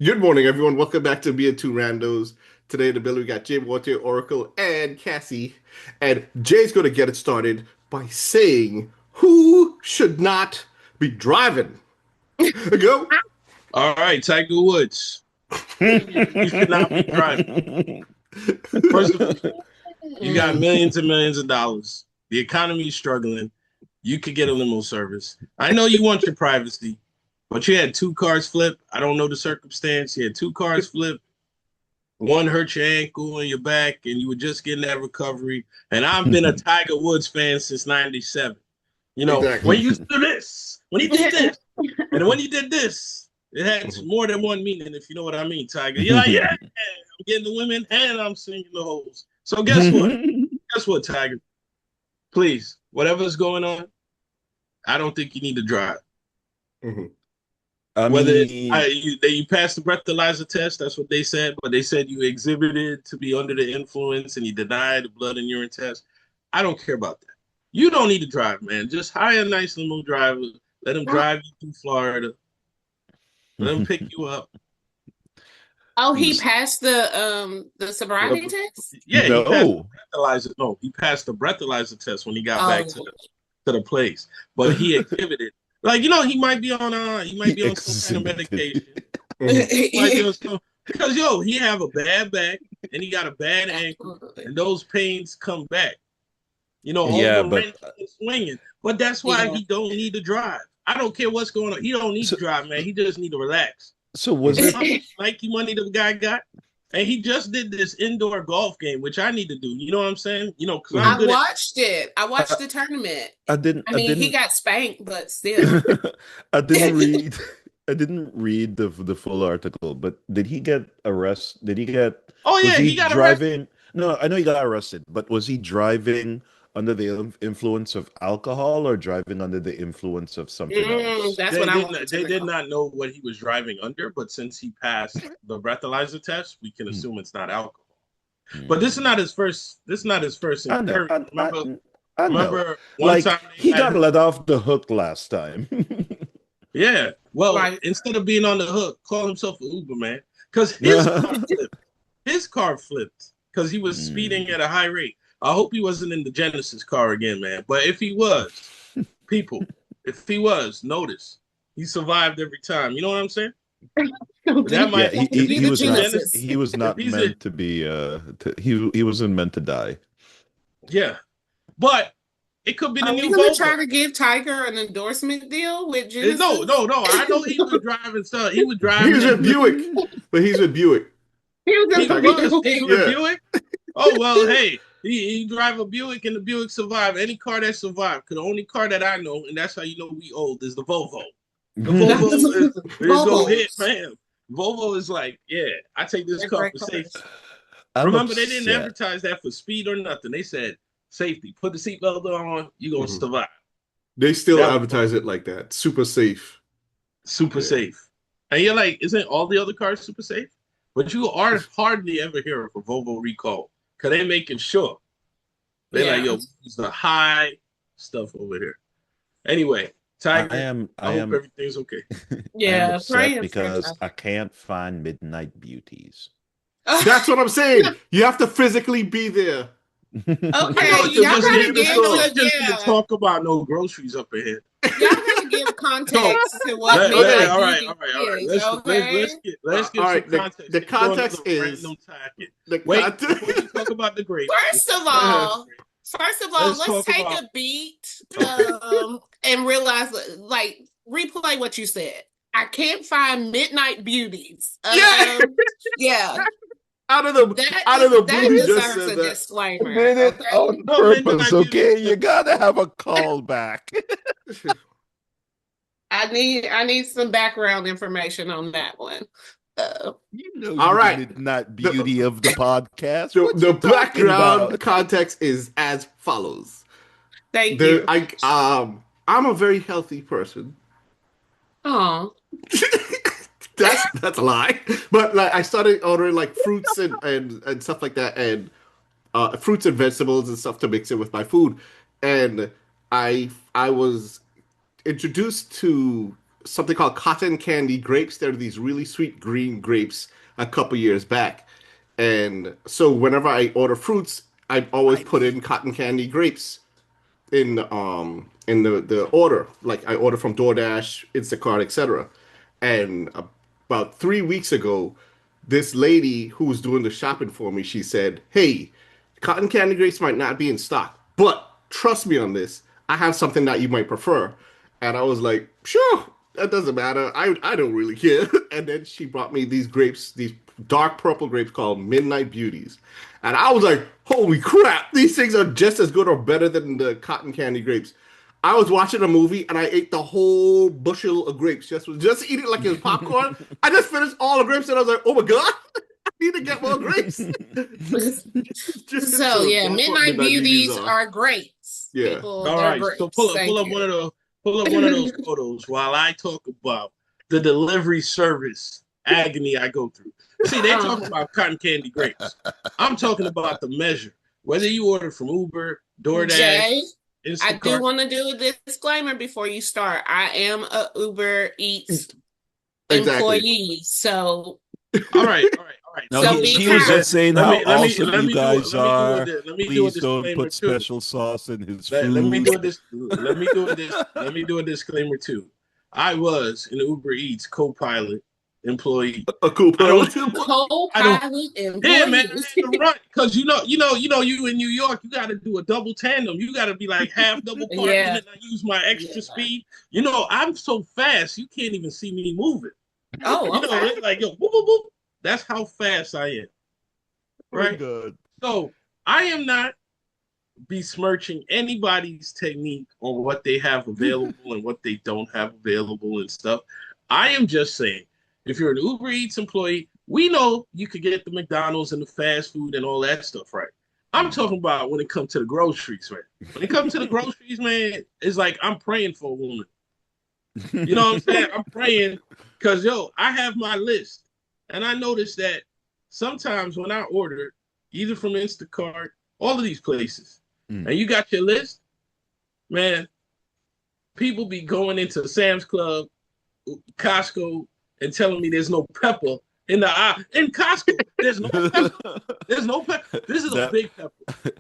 Good morning, everyone. Welcome back to Be Two Randos. Today in the building, we got Jay, Walter, Oracle, and Cassie. And Jay's going to get it started by saying who should not be driving. Go. All right, Tiger Woods. You should not be driving. First of all, you got millions and millions of dollars. The economy is struggling. You could get a limo service. I know you want your privacy, but you had two cars flip. I don't know the circumstance. You had two cars flip. One hurt your ankle and your back, and you were just getting that recovery. And I've been a Tiger Woods fan since '97. You know, when Exactly. you do this, when he did this, and when he did this, it had more than one meaning, if you know what I mean, Tiger. You're like, yeah, I'm getting the women and I'm singing the hoes. So guess what? Guess what, Tiger? Please, whatever's going on, I don't think you need to drive. Mhm. I Whether mean, you passed the breathalyzer test, that's what they said, but they said you exhibited to be under the influence and you denied the blood and urine test. I don't care about that. You don't need to drive, man. Just hire a nice limo driver. Let him drive you through Florida. Let him pick you up. Oh, he passed the sobriety test? Yeah, he passed no. the breathalyzer. No, he passed the breathalyzer test when he got back Oh, to the place. But he exhibited like he might be on some kind of medication. Mhm. Because he have a bad back and he got a bad ankle, absolutely. and those pains come back. All Yeah, the but wrenching and swinging. But that's why Yeah. he don't need to drive. I don't care what's going on. He don't need to so drive, man. He just need to relax. so You was know it how much Nike money the guy got? And he just did this indoor golf game, which I need to do. You know what I'm saying? Because I'm I Mhm. good at. watched it. I watched I, the tournament. I didn't I I mean, he didn't got spanked, but still. I didn't read I didn't read the full article, but did he get arrested? Oh Was yeah, he he got arrested. driving? No, I know he got arrested, but was he driving under the influence of alcohol or driving under the influence of something else? That's what They I did wanted not. to They did know. not know what he was driving under, but since he passed the breathalyzer test, we can Hmm. assume it's not alcohol. But this is Hmm. not his first. This is not his first I know. incursion. Remember, I know. remember one Like time they he had got him. let off the hook last time. Yeah. Well, Right. instead of being on the hook, call himself an Uber man, because his car flipped. His car flipped because he was speeding Hmm. at a high rate. I hope he wasn't in the Genesis car again, man. But if he was, people, if he was, notice he survived every time. You know what I'm saying? But that Yeah, might, he, Be he if he the he's was a not Genesis, Genesis. he was if not he's a meant to be he wasn't meant to die. yeah, but it could be the Are we new gonna Volvo. try to give Tiger an endorsement deal with No, Genesis? no, no. I know he was driving stuff. He was He's driving and with flipping. Buick, but he's with Buick. He was He gonna Tiger. be was. He like, was Yeah. Buick. Oh well, hey, he drive a Buick and the Buick survived. Any car that survived, because the only car that I know, and that's how you know we old, is the Volvo. The Volvo is go hit, Bubbles. man. Volvo is like, yeah, I take this They're car great for cars. safety. I'm Remember, they didn't upset. advertise that for speed or nothing. They said safety. Put the seatbelt on, you gonna Mhm. survive. They still That was advertise it like that. Super safe. super Yeah. safe. And you're like, isn't all the other cars super safe? But you are hardly ever hear of a Volvo recall because they making sure. They like, Yeah. yo, it's the high stuff over here. Anyway, Tiger, I I hope am everything's okay. I am Yeah. upset Praying for because I Tiger. can't find Midnight Beauties. That's what I'm saying. You have to physically be there. I Okay, know To y'all because be gotta in the give I know store. you the just didn't yeah. talk about no groceries up ahead. Y'all gotta give No. context to what Okay. Midnight All right, Beauty all right, all right. is, Let's okay? let's give All some right. context. The Then we go context another is random tactic. the Wait, context. before you talk about the grapes, First of Uh, all, first of all, let's let's talk take about a beat okay. and realize like replay what you said. I can't find Midnight Beauties. yeah. Yeah, Out of the out of the blue, that he just deserves said a that. I disclaimer, did it okay? on No, purpose, Midnight Beauty. okay? You gotta have a callback. I need some background information on that one. Uh, You know All you the right. Midnight The, Beauty of the podcast. the What the you talking background about? context is as follows. Thank There, you. I'm a very healthy person. Oh, That's a lie. But like I started ordering like fruits and stuff like that, and fruits and vegetables and stuff to mix in with my food. And I was introduced to something called cotton candy grapes. They're these really sweet green grapes a couple years back. And so whenever I order fruits, I always put in cotton candy grapes in the order. Like I order from DoorDash, Instacart, etc. And about 3 weeks ago, this lady who was doing the shopping for me, she said, "Hey, cotton candy grapes might not be in stock, but trust me on this. I have something that you might prefer." And I was like, "Sure, that doesn't matter. I don't really care." And then she brought me these grapes, these dark purple grapes called Midnight Beauties. And I was like, "Holy crap, these things are just as good or better than the cotton candy grapes." I was watching a movie and I ate the whole bushel of grapes. Just eat it like it was popcorn. I just finished all the grapes and I was like, "Oh my god, I need to get more grapes." So yeah, that's what Midnight Beauties are. are great. Yeah. People, All they're right, great. so pull up Thank one of you. those photos while I talk about the delivery service agony I go through. See, they talk about cotton candy grapes. I'm talking about the measure. Whether you order from Uber, DoorDash, Jay, I do Instacart. want to do a disclaimer before you start. I am a Uber Eats Exactly. employee, so All right. No, So he, be he was kind. just saying Let how me let me awesome let you me do guys are. let me do a Please don't disclaimer put too. special sauce in his Let me food. do this. Let me do a disclaimer too. I was an Uber Eats co-pilot employee. A cool I don't. I don't. Co-pilot Yeah, man, I employees. had to run because you in New York, you got to do a double tandem. You got to be like half double parking, Yeah. and I use my extra Yeah. speed. I'm so fast, you can't even see me moving. Oh, okay. It's like yo, boop, boop, boop. That's how fast I am, Very right? good. So I am not besmirching anybody's technique on what they have available and what they don't have available and stuff. I am just saying, if you're an Uber Eats employee, we know you could get the McDonald's and the fast food and all that stuff, right? I'm talking about when it comes to the groceries, right? When it comes to the groceries, man, it's like I'm praying for a woman. You know what I'm saying? I'm praying because, I have my list. And I noticed that sometimes when I order, either from Instacart, all of these places, and you got your list, man, people be going into Sam's Club, Costco, and telling me there's no pepper in the aisle. In Costco, there's no pepper. There's no pepper. This is a big pepper.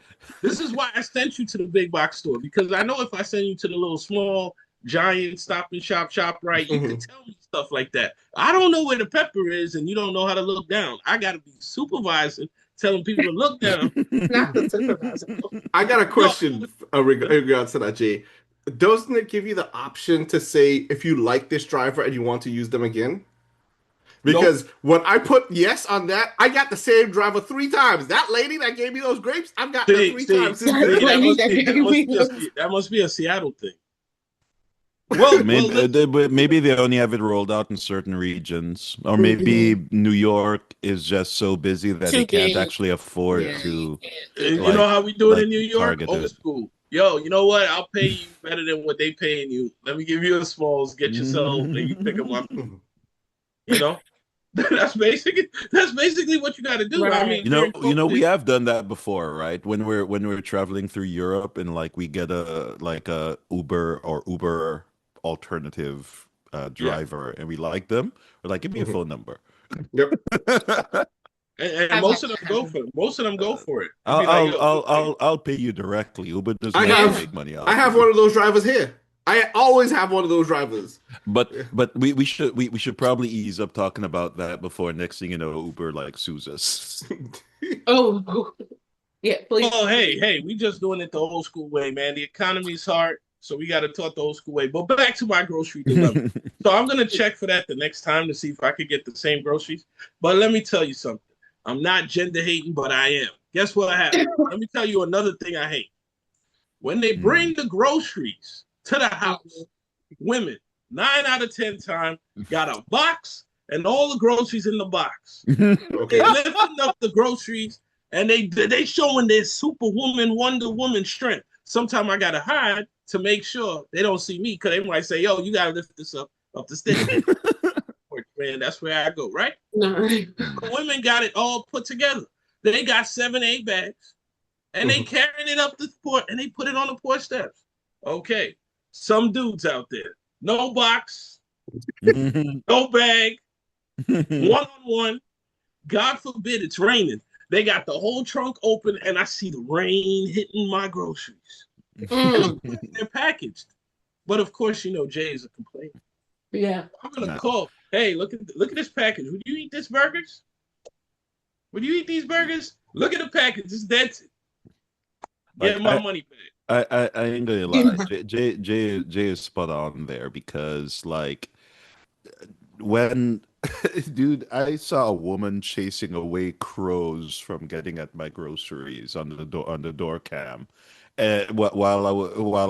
This is why I sent you to the big box store, because I know if I send you to the little small giant stop and shop, right, you can tell me stuff like that. I don't know where the pepper is, and you don't know how to look down. I got to be supervising, telling people to look down. Not the supervisor. I got a question in regards to that, Jay. Doesn't it give you the option to say if you like this driver and you want to use them again? Because when I put yes on that, I got the same driver 3 times. That lady that gave me those grapes, I've got them 3 times. That must be a Seattle thing. Well, maybe they only have it rolled out in certain regions, or maybe New York is just so busy that they can't actually afford to. You know how we do it in New York? Targeted. Old school. Yo, you know what? I'll pay you better than what they paying you. Let me give you a smalls, get yourself, and you pick them up. That's basically what you got to do. Right. I mean, we have done that before, right? When we're traveling through Europe and like we get a Uber or Uber alternative driver and we like them, we're like, give me a phone number. Yep. and most of them go for it. I'll pay you directly. Uber doesn't make money out. I have one of those drivers here. I always have one of those drivers. But we should probably ease up talking about that before next thing you know, Uber like sues us. Oh, yeah, please. Oh, hey, we just doing it the old school way, man. The economy's hard, so we got to talk the old school way. But back to my grocery dilemma. So I'm gonna check for that the next time to see if I could get the same groceries. But let me tell you something. I'm not gender hating, but I am. Guess what I have? Let me tell you another thing I hate. When they bring the groceries to the house, women 9 out of 10 times got a box and all the groceries in the box. Okay. They lifting up the groceries and they showing their Superwoman, Wonder Woman strength. Sometimes I gotta hide to make sure they don't see me, because they might say, "Yo, you gotta lift this up the stairs." Man, that's where I go, right? No. The women got it all put together. They got 7, 8 bags, and they carrying it up the porch, and they put it on the porch steps. Okay. Some dudes out there, no box, No bag, one on one. God forbid it's raining. They got the whole trunk open, and I see the rain hitting my groceries. And of Mm, course, they're packaged. But of course, Jay is a complaint. yeah. I'm gonna No. call. Hey, look at this package. Would you eat this burgers? Would you eat these burgers? Look at the package. It's dead. Like Get my money back. I ain't gonna You lie. know, Jay is spot on there because like when dude, I saw a woman chasing away crows from getting at my groceries on the door cam. While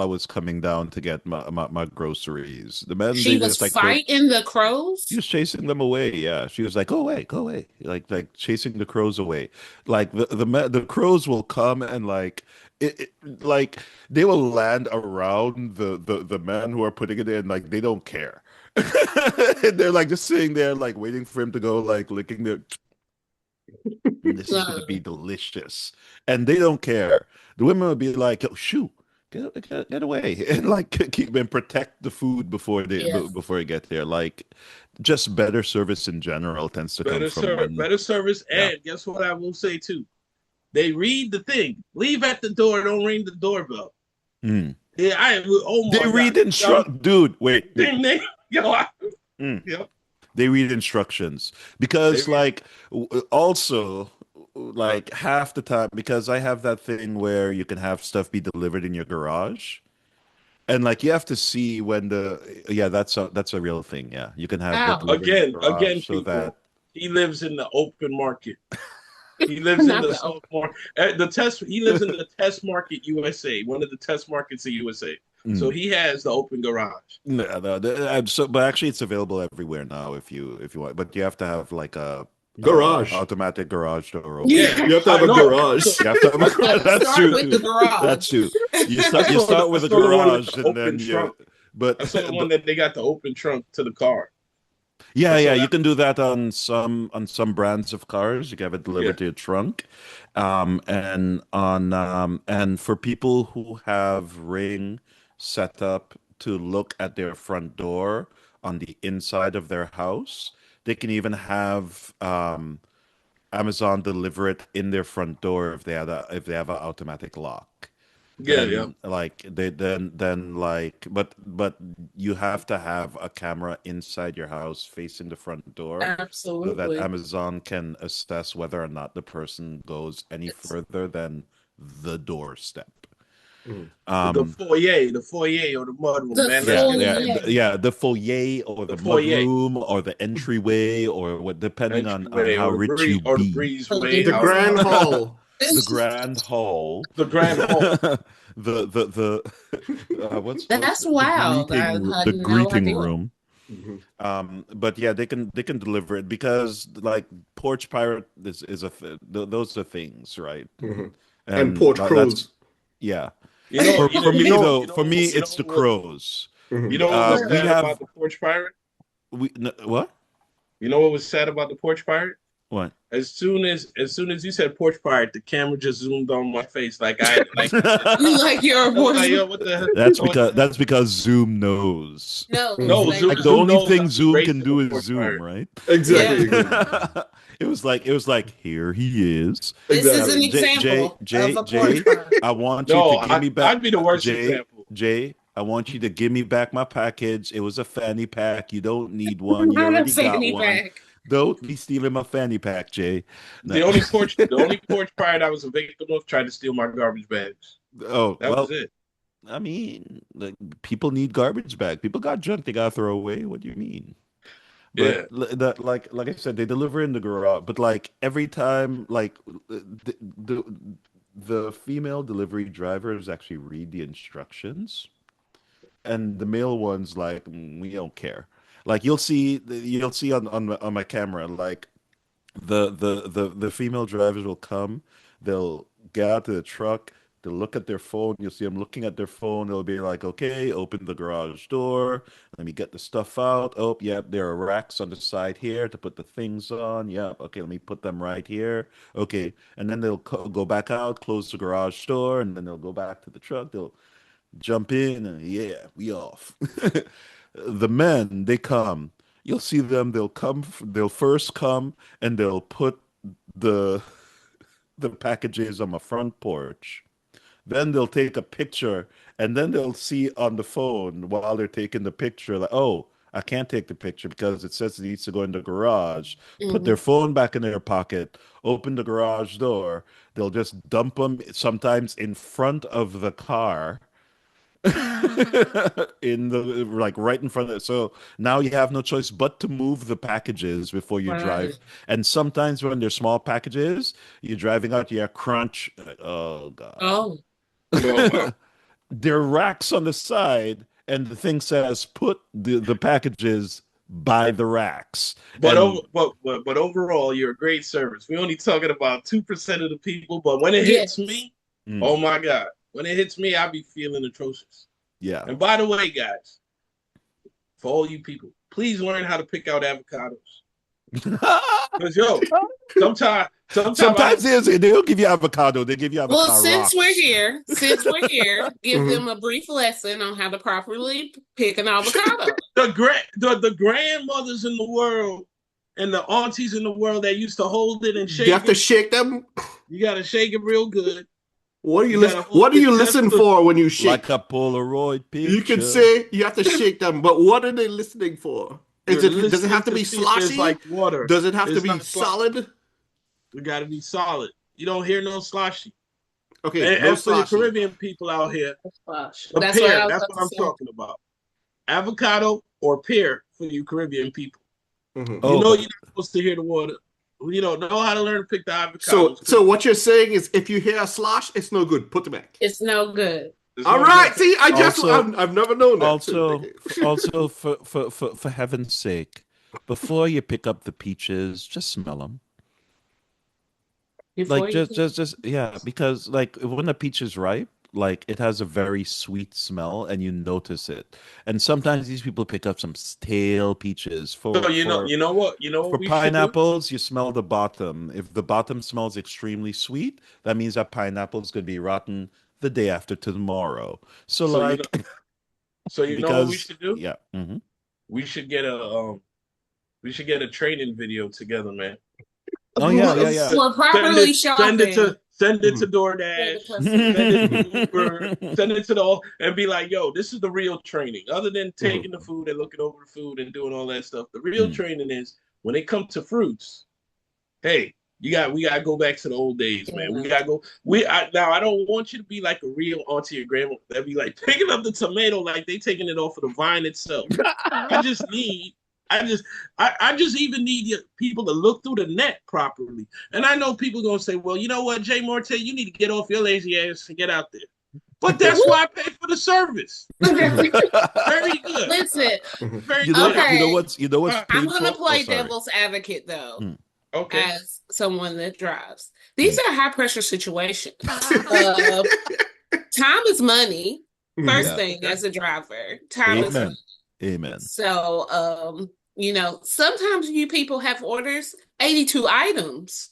I was coming down to get my groceries, the men she they was just like put fighting the she crows. was chasing them away. Yeah, she was like, go away," like chasing the crows away. Like the crows will come and like they will land around the men who are putting it in. Like they don't care. They're like just sitting there, like waiting for him to go, like licking their. This is gonna be Um, delicious, and they don't care. The women would be like, "Oh, shoo, get away," and like keep and protect the food yeah. before they get there. Like, just better service in general tends to come from when, Better service, yeah. and guess what I will say too? They read the thing. Leave at the door. Don't ring the doorbell. Mm. Yeah, oh They my god. read dude. Wait. Yo, Mm. yo. They read instructions They because read, like also like half the time because I have that thing where you can have stuff be delivered in your garage. And like you have to see when yeah, that's a real thing. Yeah. You can have that Ow. delivered in your again, garage so that people. He lives in the open market. He lives in Not the the open. soft market. The test. He lives in the test market USA, one of the test markets in USA. So mm. he has the open garage. No, so but actually it's available everywhere now if you want, but you have to have like a Garage. automatic garage door opener. Yeah, You have to have I a know. garage. You have to have I saw, a that's Start true with the too. That's garage. true. You start I with a saw the one with garage the and open then trunk. you but I saw the one but that they got the open trunk to the car. I yeah, saw you that. can do that on some brands of cars. You can have it Yeah, delivered to your trunk. And for people who have Ring set up to look at their front door on the inside of their house, they can even have Amazon deliver it in their front door if they have an automatic lock. yeah, yeah. Then like they then like but you have to have a camera inside your house facing the front door so that Absolutely. Amazon can assess whether or not the person goes any It's, further than the doorstep. Mhm. Um The foyer or the mudroom, the man. Let's yeah, get yeah, foyer. the foyer or the the foyer, mudroom or the entryway or what, depending on entryway, how rich you or the be. So breezeway, get The it Grand however. Hall. The grand hall, The grand hall. what's That's wild. I the had no greeting idea. room. Mhm. But yeah, they can deliver it because like porch pirate is those are things, right? Mhm. And And Porch that's Crows. yeah. For me though, for me it's the crows. You Mhm. know what was We sad about have the porch pirate? what You know what was sad about the porch pirate? what? As soon as you said porch pirate, the camera just zoomed on my face like I did not. You like your I was like, abortion? yo, what the hell? What the That's because Zoom knows. No, No, Mhm. thank Like Zoom, the you. Zoom only knows thing I'll be Zoom can racing the do is porch Zoom, pirate. right? Exactly. Yeah. Exactly. It was like here he is. This is an Exactly. example of a porch Jay, fire. I want you to No, give me back I'd be the worst Jay, example. I want you to give me back my package. It was a fanny pack. You don't need one. You Not a already got fanny one. pack. Don't be stealing my fanny pack, Jay. No. The only porch pirate I was a victim of tried to steal my garbage bags. Oh, That was well, it. I mean, like, people need garbage bag. People got junk they gotta throw away. What do you mean? But Yeah, that like I said, they deliver in the garage. But like every time, like the female delivery drivers actually read the instructions, and the male ones like we don't care. Like you'll see on my camera like the female drivers will come, they'll get out to the truck, they'll look at their phone, you'll see them looking at their phone, they'll be like, okay, open the garage door, let me get the stuff out. Oh, yep, there are racks on the side here to put the things on. Yep, okay, let me put them right here. Okay, and then they'll go back out, close the garage door, and then they'll go back to the truck, they'll jump in, and yeah, we off. The men, they come. You'll see them. They'll first come and they'll put the the packages on my front porch. Then they'll take a picture, and then they'll see on the phone while they're taking the picture, like, oh, I can't take the picture because it says it needs to go in the garage. Put their Mhm. phone back in their pocket, open the garage door. They'll just dump them sometimes in front of the car, in the like right in front of it. So now you have no choice but to move the packages before you Right. drive. And sometimes when they're small packages, you're driving out, you hear crunch. Oh God. Oh, Oh wow. There are racks on the side, and the thing says put the packages by the racks. But And overall, you're a great service. We're only talking about 2% of the people, but when it hits yes. me, mm, oh my God. When it hits me, I be feeling atrocious. yeah. And by the way, guys, for all you people, please learn how to pick out avocados. Because yo, sometimes I Sometimes they don't give you avocado, they give you Well, avocado rocks. since we're here, give Mhm. them a brief lesson on how to properly pick an avocado. the grandmothers in the world and the aunties in the world that used to hold it and You shake have to it, shake them. you gotta shake it real good. What do you You listen? gotta hold What do it you just listen to, for when you shake? Like a Polaroid You can picture. say you have to shake them, but what are they listening for? you're Is it? Does it listening have to to be see if there's sloshy? like water. Does it have to It's be not sloshy. solid? It gotta be solid. You don't hear no sloshy. Okay, And, no and for your sloshy. Caribbean people out here, Gosh, a that's what I pear. was That's about what to I'm say. talking about. Avocado or pear for you Caribbean people. Mhm. You Oh, know you're but not supposed to hear the water. You don't know how to learn to pick the So, avocados because so what you're saying is, if you hear a slosh, it's no good. Put it back. It's no good. there's All no right. good. See, also I've never known that. So, also okay. also for heaven's sake, before you pick up the peaches, just smell them. Before Like you just yeah, because like when a peach is ripe, like it has a very sweet smell and you notice it. And sometimes these people pick up some stale peaches So for you know what for we should do. pineapples, you smell the bottom. If the bottom smells extremely sweet, that means that pineapple's gonna be rotten the day after tomorrow. So So you know, like so you know what we because should do. yeah. We should get a we should get a training video together, man. Oh yeah, yeah, yeah. S- for Send properly it, shopping, send it to for the DoorDash, customer. send it to Uber, send it to the all, and be like, yo, this is the real training. Other than taking the food and looking over the food and doing all that stuff, the real Mm, training is when it comes to fruits. Hey, we gotta go back to the old days, man. We Yeah. gotta go. Now I don't want you to be like a real auntie or grandma that be like picking up the tomato like they taking it off of the vine itself. I just need. I just even need people to look through the net properly. And I know people gonna say, well, you know what, Jay Morte, you need to get off your lazy ass and get out there. But that's why I pay for the service. Very good. Listen, Very good. okay, you know what's I'm gonna painful? Oh, play sorry. devil's advocate though, Mm, Okay. as someone that drives. These mm. are high pressure situations. Uh, time is money. First Yeah. thing, Okay. as a driver, time is Amen. money. Amen. So, sometimes you people have orders 82 items.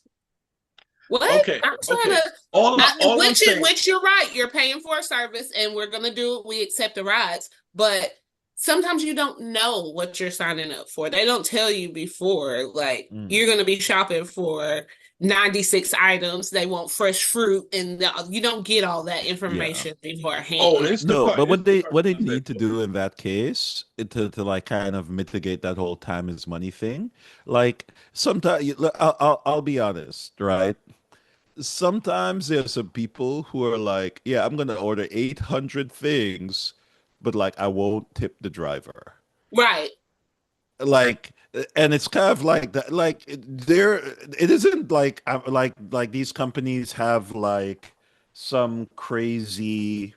What? Okay. I'm trying Okay. to, All I'm saying. which you're right. You're paying for a service and we're going to do it. We accept the rides. But sometimes you don't know what you're signing up for. They don't tell you before, like, Mm. you're going to be shopping for 96 items. They want fresh fruit, and you don't get all that Yeah. information beforehand. Oh, No, but what they does that need to too. do in that case to like kind of mitigate that whole time is money thing, like sometimes I'll be honest, right? Sometimes there's some people who are like, yeah, I'm gonna order 800 things, but like I won't tip the driver. Right. Like and it's kind of like that like there it isn't like like these companies have like some crazy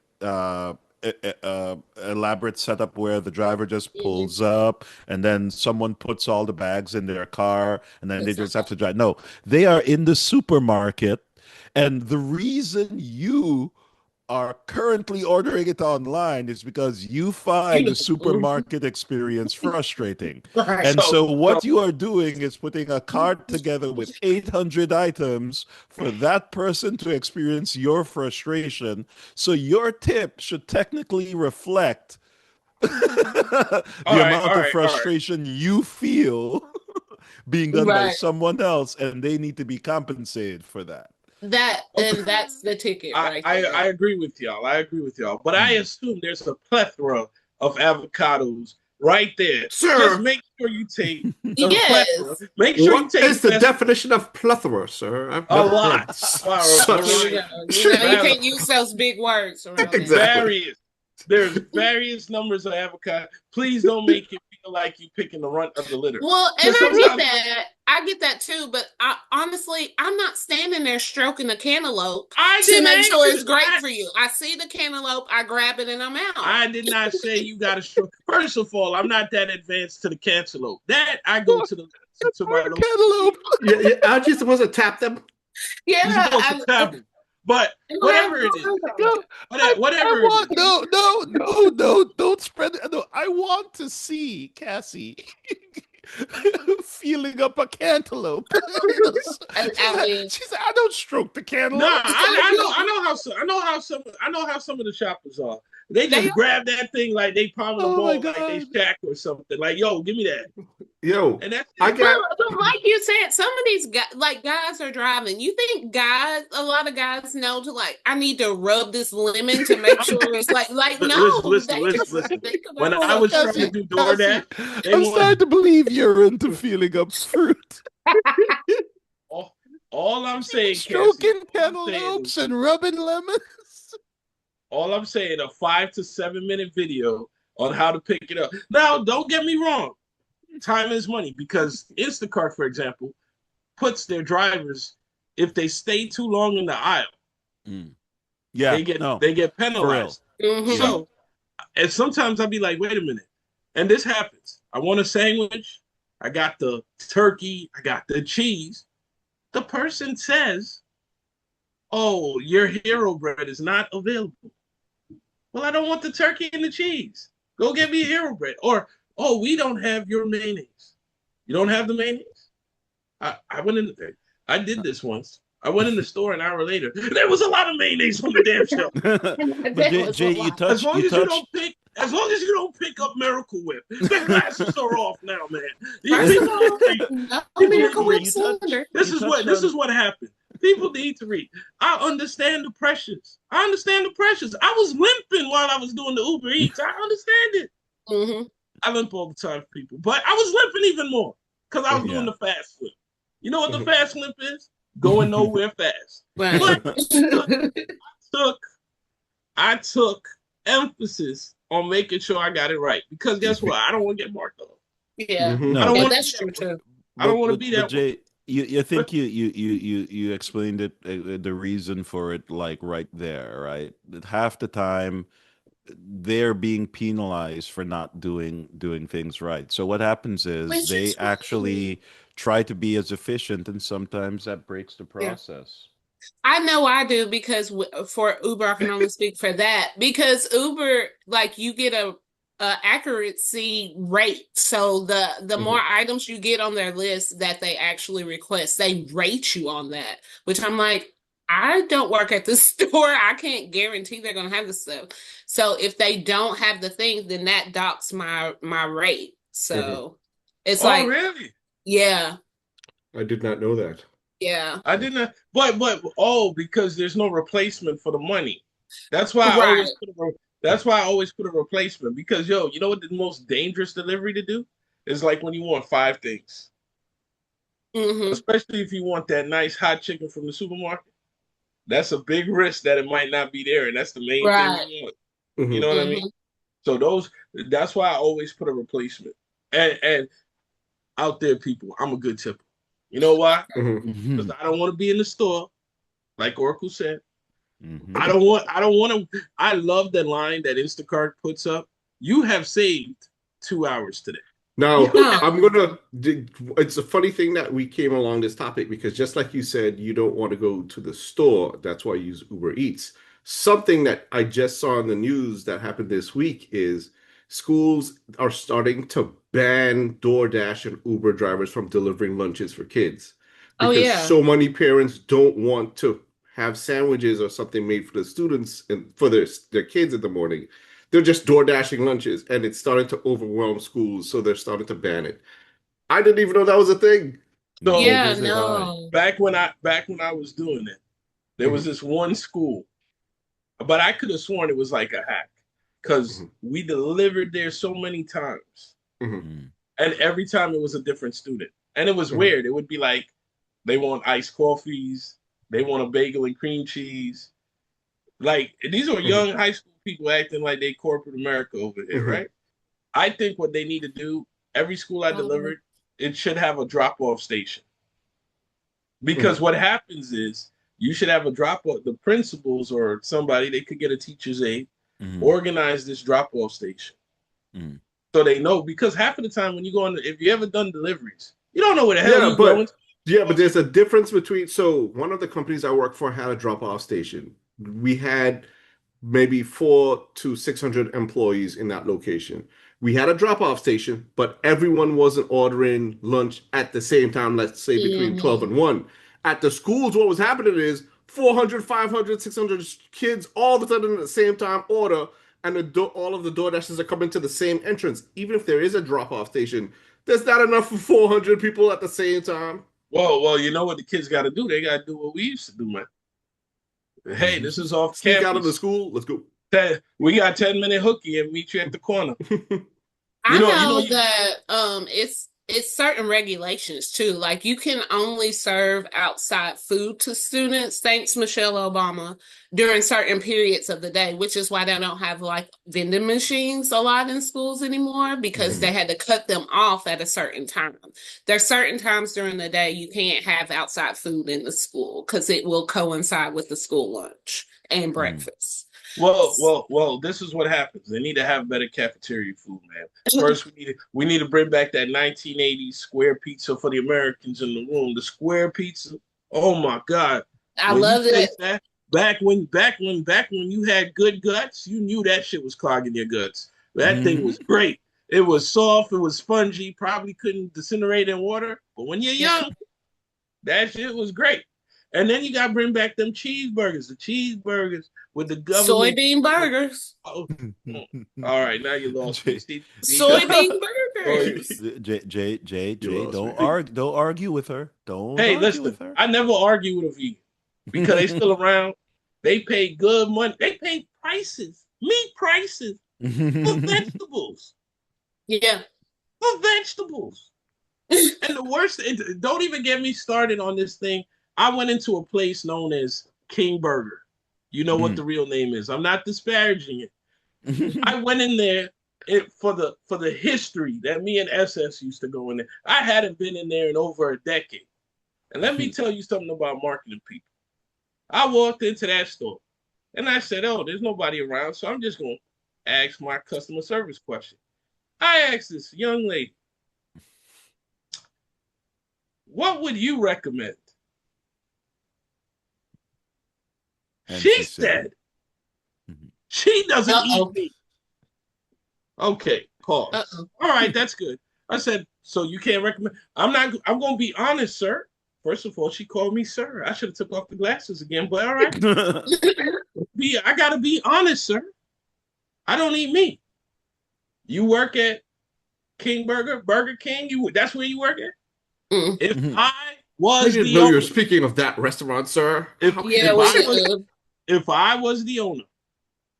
elaborate setup where the driver just Mhm. pulls up and then someone puts all the bags in their car and then they It's not. just have to drive. No, they are in the supermarket, and the reason you are currently ordering it online is because you find the supermarket experience frustrating. Right. And So, so so what you are doing is putting a cart together with 800 items for that person to experience your frustration. So your tip should technically reflect the All right, amount all of right, all right. frustration you feel being done by Right. someone else, and they need to be compensated for that. And that's the ticket right I there. agree with y'all. I agree with y'all. But I Hmm. assume there's a plethora of avocados right there. Just Sir, make sure you take the plethora. Yes. Make sure you what take is the best definition of plethora, sir? I've a never heard lot. Wow, a Here we such. go. variety. You know, you Val- can't use those big words around that. Exactly. Various. There's various numbers of avocado. Please don't make it feel like you picking the runt of the litter. Well, and Because I get sometimes that. I get that too, but honestly, I'm not standing there stroking the cantaloupe I to didn't make ask sure you it's to. great for you. I see the cantaloupe, I grab it, and I'm out. I did not say you got to show. First of all, I'm not that advanced to the cantaloupe. That I go to the to my local. Cantaloupe. Yeah, aren't you supposed to tap them? Yeah, You're supposed to tap them. But whatever it is, No, whatever I it want is, no, don't spread it. No, I want to see Cassie feeling up a cantaloupe. I mean, She said, I don't stroke the nah, cantaloupe. I know how some of the shoppers are. They they just grab that thing like they pounding the Oh my ball like they God. Shaq or something. Like, yo, give me that. Yo, And that's I it. got. but like you said, some of these guys, like guys are driving. You think guys, a lot of guys know to like, I need to rub this lemon to make sure it's like no, Listen, they just listen. think When about I stuff was trying to Cassie, do Cassie, DoorDash, they I'm want starting to believe you're into feeling up fruit. all, all I'm saying, Cassie, Stroking all I'm saying cantaloupes is and rubbing lemons. all I'm saying, a 5 to 7 minute video on how to pick it up. Now, don't get me wrong. Time is money because Instacart, for example, puts their drivers, if they stay too long in the aisle, Mm. Yeah, they get no, penalized. Mhm. So, and sometimes I'll be like, wait a minute. And this happens. I want a sandwich. I got the turkey. I got the cheese. The person says, oh, your hero bread is not available. Well, I don't want the turkey and the cheese. Go get me a hero bread. Or, oh, we don't have your mayonnaise. You don't have the mayonnaise? I went in there. I did this once. I went in the store an hour later. There was a lot of mayonnaise on the damn shelf. But Jay, you As long as touched. you don't pick up Miracle Whip, the glasses are off now, man. First of People need all, to read. no People need Miracle to Whip read. cylinder. This You is what touched this on- is what happened. People need to read. I understand the pressures. I understand the pressures. I was limping while I was doing the Uber Eats. I understand it. Mm-hmm. I limp all the time, people, but I was limping even more because I was doing Yeah. the fast flip. You know what the fast limp is? Going nowhere fast. Right. But I took emphasis on making sure I got it right because guess what? I don't want to get marked off. Yeah. Mhm. I don't Yeah, want that's to. true. I don't want to be that. But Jay, you think you explained it, the reason for it, like right there, right? That half the time they're being penalized for not doing things right. So what happens is Which they is fine. actually try to be as efficient, and sometimes that breaks the Yeah. process. I know I do because for Uber, I can only speak for that because Uber, like you get a accuracy rate. So the more items you get on their list that they actually request, they rate you on that, which I'm like, I don't work at the store. I can't guarantee they're gonna have the stuff. So if they don't have the thing, then that docks my rate. So it's Oh, like, really? yeah, I did not know that. yeah, I didn't. But because there's no replacement for the money. That's why I right. always put that's why I always put a replacement because you know what the most dangerous delivery to do is like when you want 5 things, Hmm. especially if you want that nice hot chicken from the supermarket. That's a big risk that it might not be there, and that's the main Right. thing you want. Mhm. You know what I mean? So that's why I always put a replacement. And out there, people, I'm a good tipper. You know why? Mhm. Because I don't want to be in the store, like Oracle said. Mhm. I don't want to. I love the line that Instacart puts up. You have saved 2 hours today. Now, Yeah. I'm gonna. It's a funny thing that we came along this topic because just like you said, you don't want to go to the store. That's why you use Uber Eats. Something that I just saw in the news that happened this week is schools are starting to ban DoorDash and Uber drivers from delivering lunches for kids Oh, because yeah. so many parents don't want to have sandwiches or something made for the students and for their kids in the morning. They're just door dashing lunches, and it's starting to overwhelm schools, so they're starting to ban it. I didn't even know that was a thing. So Yeah, Neither did I. no. back when I was doing it, there was Mhm, this one school, but I could have sworn it was like a hack because mhm, we delivered there so many times, mhm, Mm. and every time it was a different student, and it was mhm, weird. It would be like they want iced coffees, they want a bagel and cream cheese. Like these are mhm, young high school people acting like they corporate America over here, mhm, right? I think what they need to do, every school I Um, delivered, it should have a drop off station. Because mhm, what happens is you should have a drop off, the principals or somebody, they could get a teacher's aide, Mm. organize this drop off station. Mm. So they know, because half of the time when you go on, if you ever done deliveries, you don't know where the hell Yeah, you going. but there's a difference between. So one of the companies I work for had a drop-off station. We had maybe 400 to 600 employees in that location. We had a drop-off station, but everyone wasn't ordering lunch at the same time, let's say between 12 mhm. and 1. At the schools, what was happening is 400, 500, 600 kids all of a sudden at the same time order, and all of the door dashes are coming to the same entrance. Even if there is a drop-off station, there's not enough for 400 people at the same time. Well, you know what the kids got to do? They got to do what we used to do, man. Hey, this is off Sneak out of the campus. school, let's go. We got 10-minute hooky and meet you at the corner. I know You. that it's certain regulations too. Like you can only serve outside food to students, thanks Michelle Obama, during certain periods of the day, which is why they don't have like vending machines a lot in schools anymore because Mhm, they had to cut them off at a certain time. There's certain times during the day you can't have outside food in the school because it will coincide with the school lunch and Mm. breakfast. Well. This is what happens. They need to have better cafeteria food, man. First, we need to bring back that 1980s square pizza for the Americans in the room. The square pizza. Oh my God! I When you love it. taste that, back when you had good guts, you knew that shit was clogging your guts. That thing was Mhm. great. It was soft. It was spongy. Probably couldn't disintegrate in water. But when you're Yeah. young, that shit was great. And then you got to bring back them cheeseburgers. The cheeseburgers with the government. Soybean burgers. Oh, all right, now you lost me. Jay, See, Soybean oh, burgers. you Jay, lost me. don't argue with her. Don't hey, argue listen, with her. I never argue with a vegan because they still around. They pay good money. They pay prices, meat prices for vegetables, Yeah. for vegetables. And the worst, don't even get me started on this thing. I went into a place known as King Burger. You know what Mm. the real name is. I'm not disparaging it. I went in there for the history that me and SS used to go in there. I hadn't been in there in over a decade. And let me tell you something about marketing people. I walked into that store and I said, "Oh, there's nobody around, so I'm just gonna ask my customer service question." I asked this young lady, "What would you recommend?" And She she said, said, Mhm. "She doesn't eat Uh-oh. meat." Okay, pause. Uh-oh. All right, that's good. I said, "So you can't recommend?" I'm not. I'm gonna be honest, sir. First of all, she called me sir. I should have took off the glasses again, but all right. I gotta be honest, sir. I don't eat meat. You work at King Burger, Burger King. That's where you work at. Mm. If Mhm. I I was didn't the know you were owner, speaking of that restaurant, sir. if How could Yeah, you if we I say should was that? have. if I was the owner,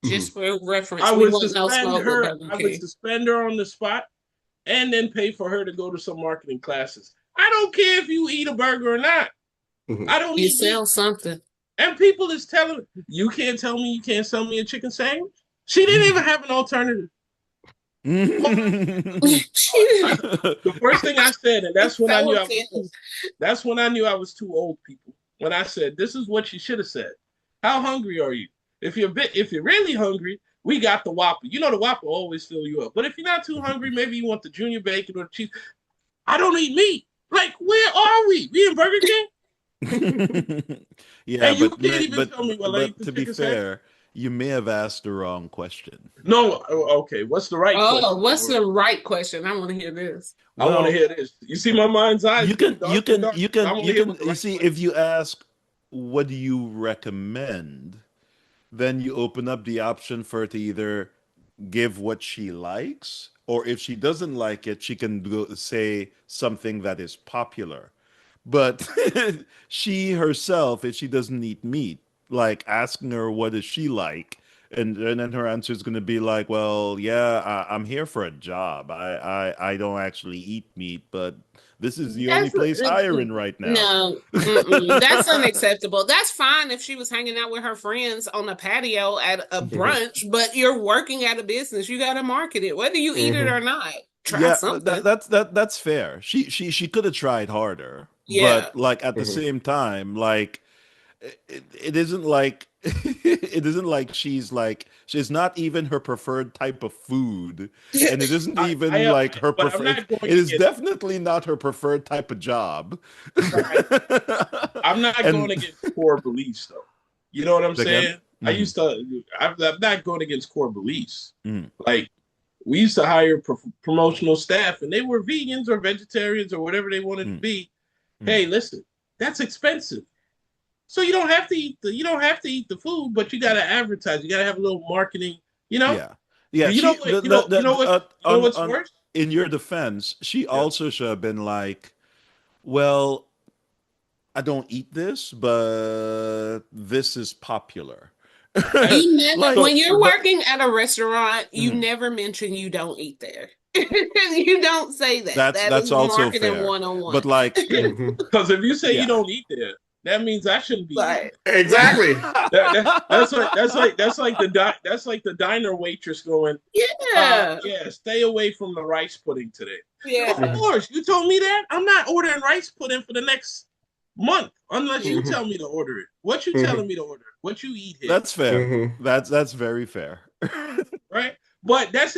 Mhm. Just for I reference, we would want no suspend smoke with her. Burger I would King. suspend her on the spot, and then pay for her to go to some marketing classes. I don't care if you eat a burger or not. Mhm. I don't You eat meat. sell something. And people is telling you can't tell me you can't sell me a chicken sandwich. She didn't even have an alternative. The first thing I said, and It's that's when I so knew I was offensive. too. That's when I knew I was too old, people. When I said, "This is what you should have said." How hungry are you? If you're really hungry, we got the Whopper. You know the Whopper will always fill you up. But if you're not too hungry, maybe you want the junior bacon or the cheese. I don't eat meat. Like, where are we? We in Burger King? Yeah, And you can't even tell me, well, I eat but the to be chicken sandwich. fair, you may have asked the wrong question. No, okay. What's the right Oh, question? what's the right question? I want to hear this. I want to Well, hear this. You see my mind's eyes getting darker and darker. I want to hear what the you right see, question if you ask what do you recommend, then you open up the option for it to either give what she likes, or if she doesn't like it, she can say something that is popular. But she herself, if she doesn't eat meat, like asking her what does she like, and then her answer is going to be like, well, yeah, I'm here for a job. I don't actually eat meat, but this is the only That's place hiring right now. no, that's unacceptable. That's fine if she was hanging out with her friends on a patio at a brunch, but you're working at a business. You got to market it, whether you eat it or not. Try Yeah, something. that's fair. She could have tried harder, Yeah. but like at the same time, like it isn't like it isn't like she's not even her preferred type of food, and it isn't even like her but I'm preferred. not going It is against. definitely not her preferred type of job. Right. I'm not And going against core beliefs, though. You know what I'm again, saying? I'm not going against core beliefs. mm, Like, we used to hire promotional staff, and they were vegans or vegetarians or whatever they wanted to mm, be. mm. Hey, listen, that's expensive. So you don't have to eat the food, but you got to advertise. You got to have a little marketing. You know, Yeah, yeah. you know She what? You know what's on worse? in your defense, she Yeah. also should have been like, well, I don't eat this, but this is popular. You never, Like when you're the working at a restaurant, you mhm. never mention you don't eat there. You don't say that. That That's is also marketing fair. 101. But like, Because if you say you yeah. don't eat there, that means I shouldn't be eating. Right. Exactly. That's like the diner waitress going, Yeah. yeah, stay away from the rice pudding today. Of Yeah. course, you told me that. I'm not ordering rice pudding for the next month unless you tell me to order it. What you telling me to order? What you eat here? That's fair. That's very fair. Right? But that's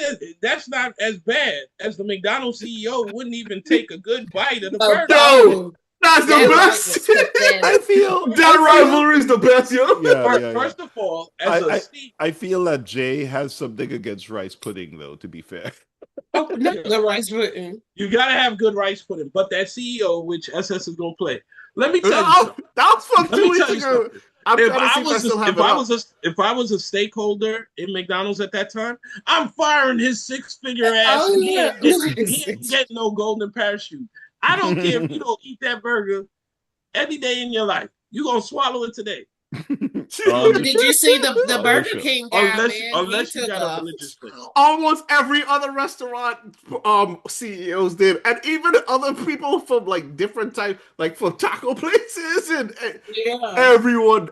not as bad as the McDonald's CEO wouldn't even take a good bite of the Oh, burger. Yo, that's the that best. was pathetic. I feel That rivalry is the best, yo. yeah. First of all, as I feel that Jay has something against rice pudding, though, to be fair. Oh, no, the rice pudding. you gotta have good rice pudding. But that CEO, which SS is gonna play, let me tell you Oh, something. that was from Let 2 me weeks tell you ago. something. I'm If trying to see I if I was still have it up. if I was a stakeholder in McDonald's at that time, I'm firing his 6-figure ass, Oh, and yeah. he ain't get no golden parachute. I don't care if you don't eat that burger any day in your life. You gonna swallow it today, Did you see the Oh, Burger sure. King guy, man? He unless you took got a off. religious thing. Almost every other restaurant CEOs did, and even other people from like different type, like from taco places, and Yeah. everyone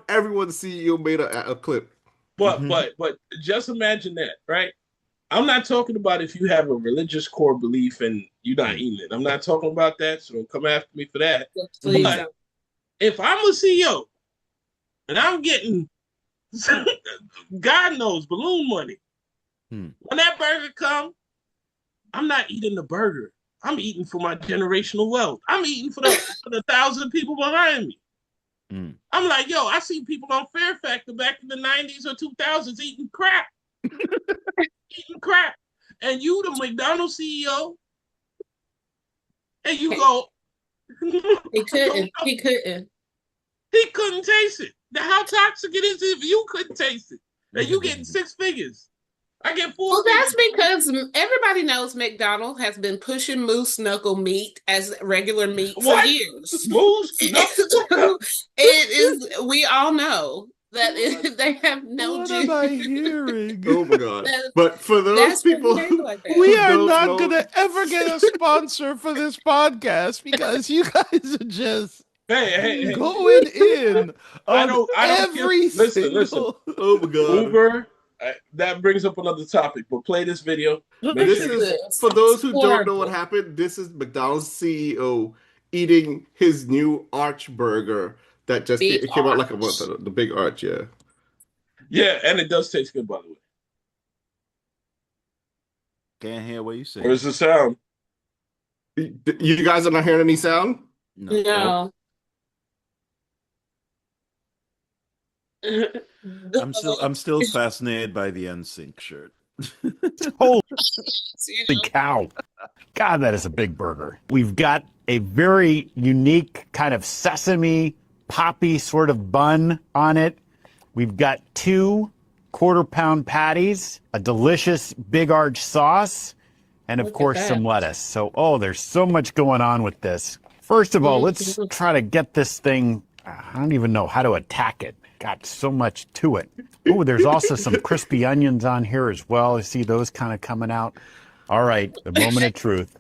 CEO made a clip. But just imagine that, right? I'm not talking about if you have a religious core belief and you're not eating it. I'm not talking about that, so don't come after me for that. Please But don't. if I'm a CEO and I'm getting God knows balloon money, when that burger come, I'm not eating the burger. I'm eating for my generational wealth. I'm eating for the 1,000 people behind me. I'm like, yo, I see people on Fair Factor back in the 90s or 2000s eating crap. Eating crap. And you, the McDonald's CEO, and you go, He couldn't. He couldn't. he couldn't taste it. How toxic it is if you couldn't taste it. And you getting 6 figures. I get 4 Well, figures. that's because everybody knows McDonald's has been pushing moose knuckle meat as regular meat for What? years. Moose knuckle? It is. We all know that they have no What juice. am I hearing? Oh my god! But for those That's what people they like that. We who are don't not know- gonna ever get a sponsor for this podcast because you guys are just Hey. going in I on don't every care. Listen. single. Oh my god! Uber, that brings up another topic, but play this video. This is for those who don't know what happened. This is McDonald's CEO eating his new Arch burger that just Big came out like a Arch. month ago. The big Arch, yeah. Yeah, and it does taste good, by the way. Can't hear what you say. Where's the sound? You guys are not hearing any sound? No. I'm still fascinated by the NSYNC shirt. Holy cow. God, that is a big burger. We've got a very unique kind of sesame poppy sort of bun on it. We've got 2 quarter-pound patties, a delicious Big Arch sauce, and of Look at course that. some lettuce. So, there's so much going on with this. First of all, let's try to get this thing. I don't even know how to attack it. Got so much to it. Oh, there's also some crispy onions on here as well. I see those kind of coming out. All right, the moment of truth.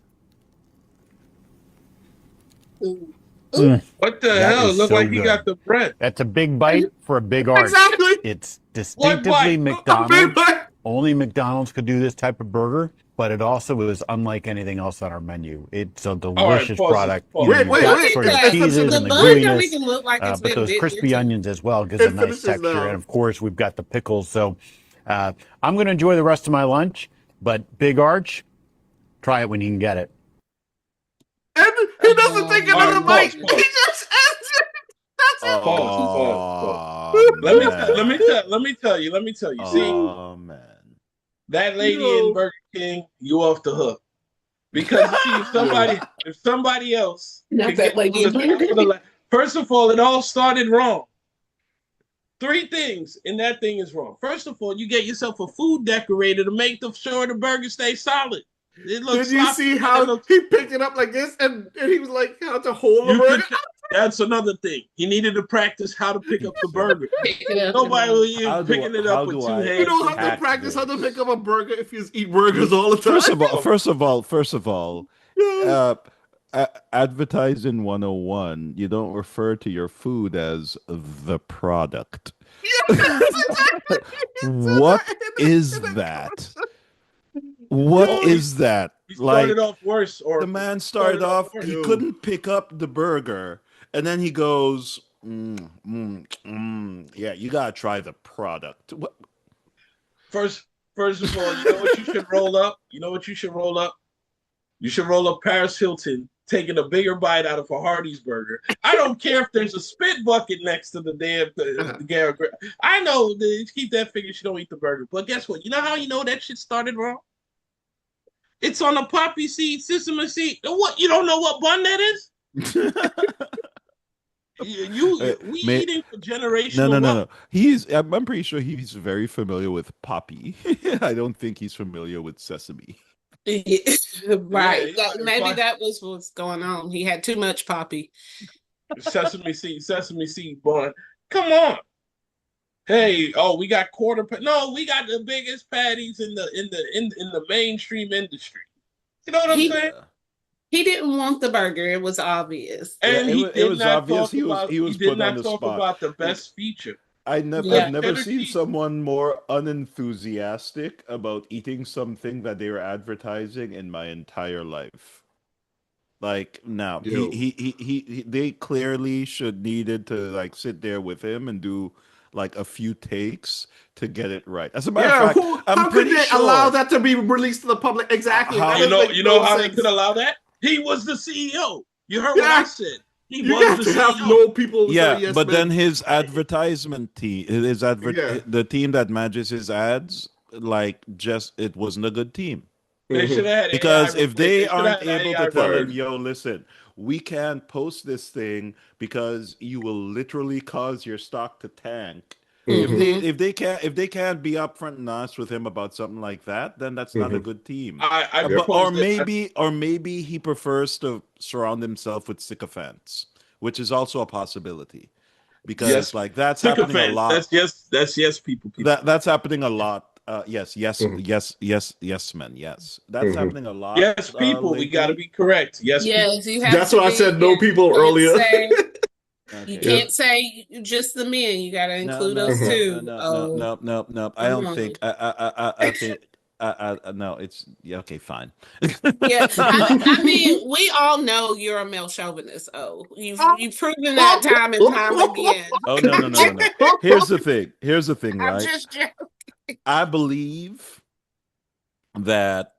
What the That hell? is Look so like he good. got the bread. That's a big bite for a big arch. Exactly. It's What distinctively bite? McDonald's. Only McDonald's could do this type of burger, but it also is unlike anything else on our menu. It's a delicious pause it, product. pause You know, it. you've Wait, got wait. sort of Let cheeses the and the bun don't gooiness, even look like it's but been those bitten crispy into. onions as well gives a It nice finishes texture. now. And of course, we've got the pickles. So I'm going to enjoy the rest of my lunch, but Big Arch, try it when you can get it. And he doesn't take All right, another bite. pause. He just ends it. That's it. Oh, Let me tell you. See, Oh man. that lady Yo. in Burger King, you off the hook. Because see, if somebody else Not can that get lady in to Burger the first of all, it all started wrong. 3 things in that thing is wrong. First of all, you get yourself a food decorator to make sure the burger stay solid. It looks Did you sloppy, see and how it looks- he picked it up like this and he was like how to hold the you burger? could, that's another thing. He needed to practice how to pick up the burger. Pick it up. Nobody was How do picking it how up with do 2 I You hands. don't have to attack practice how to this? pick up a burger if you eat burgers all the time. First of all, Yeah. advertising 101, you don't refer to your food as the product. What is that? What Oh, is that? He started off worse. The man started off, he Yo. couldn't pick up the burger, and then he goes, yeah, you gotta try the product. What? First of all, you know what you should roll up? You know what you should roll up? You should roll up Paris Hilton taking a bigger bite out of a Hardee's burger. I don't care if there's a spit bucket next to the damn I know keep that figure she don't eat the burger. But guess what? You know how you know that shit started wrong? It's on a poppy seed, sesame seed. What? You don't know what bun that is? We eating for generational. No. I'm pretty sure he's very familiar with poppy. I don't think he's familiar with sesame. Right. Yeah, Maybe that was what's going on. He had too much poppy. Sesame seed bun. Come on. Hey, we got no, we got the biggest patties in the mainstream industry. You know what I'm saying? He didn't want the burger. It was obvious. And it was obvious he was put on the talk spot. about the best feature. I've never seen someone more unenthusiastic about eating something that they were advertising in my entire life. Like now, they clearly needed to like sit there with him and do like a few takes to get it right. As a matter of fact, how could they allow that to be released to the public? Exactly. You know how they could allow that? He was the CEO. You heard what I said. He was the CEO. Have no people. Yeah, but then his advertisement team, the team that manages his ads, it wasn't a good team. They should have had because AI if they aren't AI able to tell him, bird. yo, listen, we can't post this thing because you will literally cause your stock to tank. If they can't be upfront and honest with him about something like that, then that's not a good team. Or maybe he prefers to surround himself with sycophants, which is also a possibility. Because that's happening a lot. That's yes, people. That's happening a lot. Yes, men. Yes, that's happening a lot. Yes, people. We got to be correct. Yes, you have. That's why I said no people earlier. You can't say just the men. You got to include us too. No. I don't think. I think. No, it's okay. Fine. I mean, we all know you're a male chauvinist. You've proven that time and time again. Oh no. Here's the thing. Right? I'm just joking. I believe that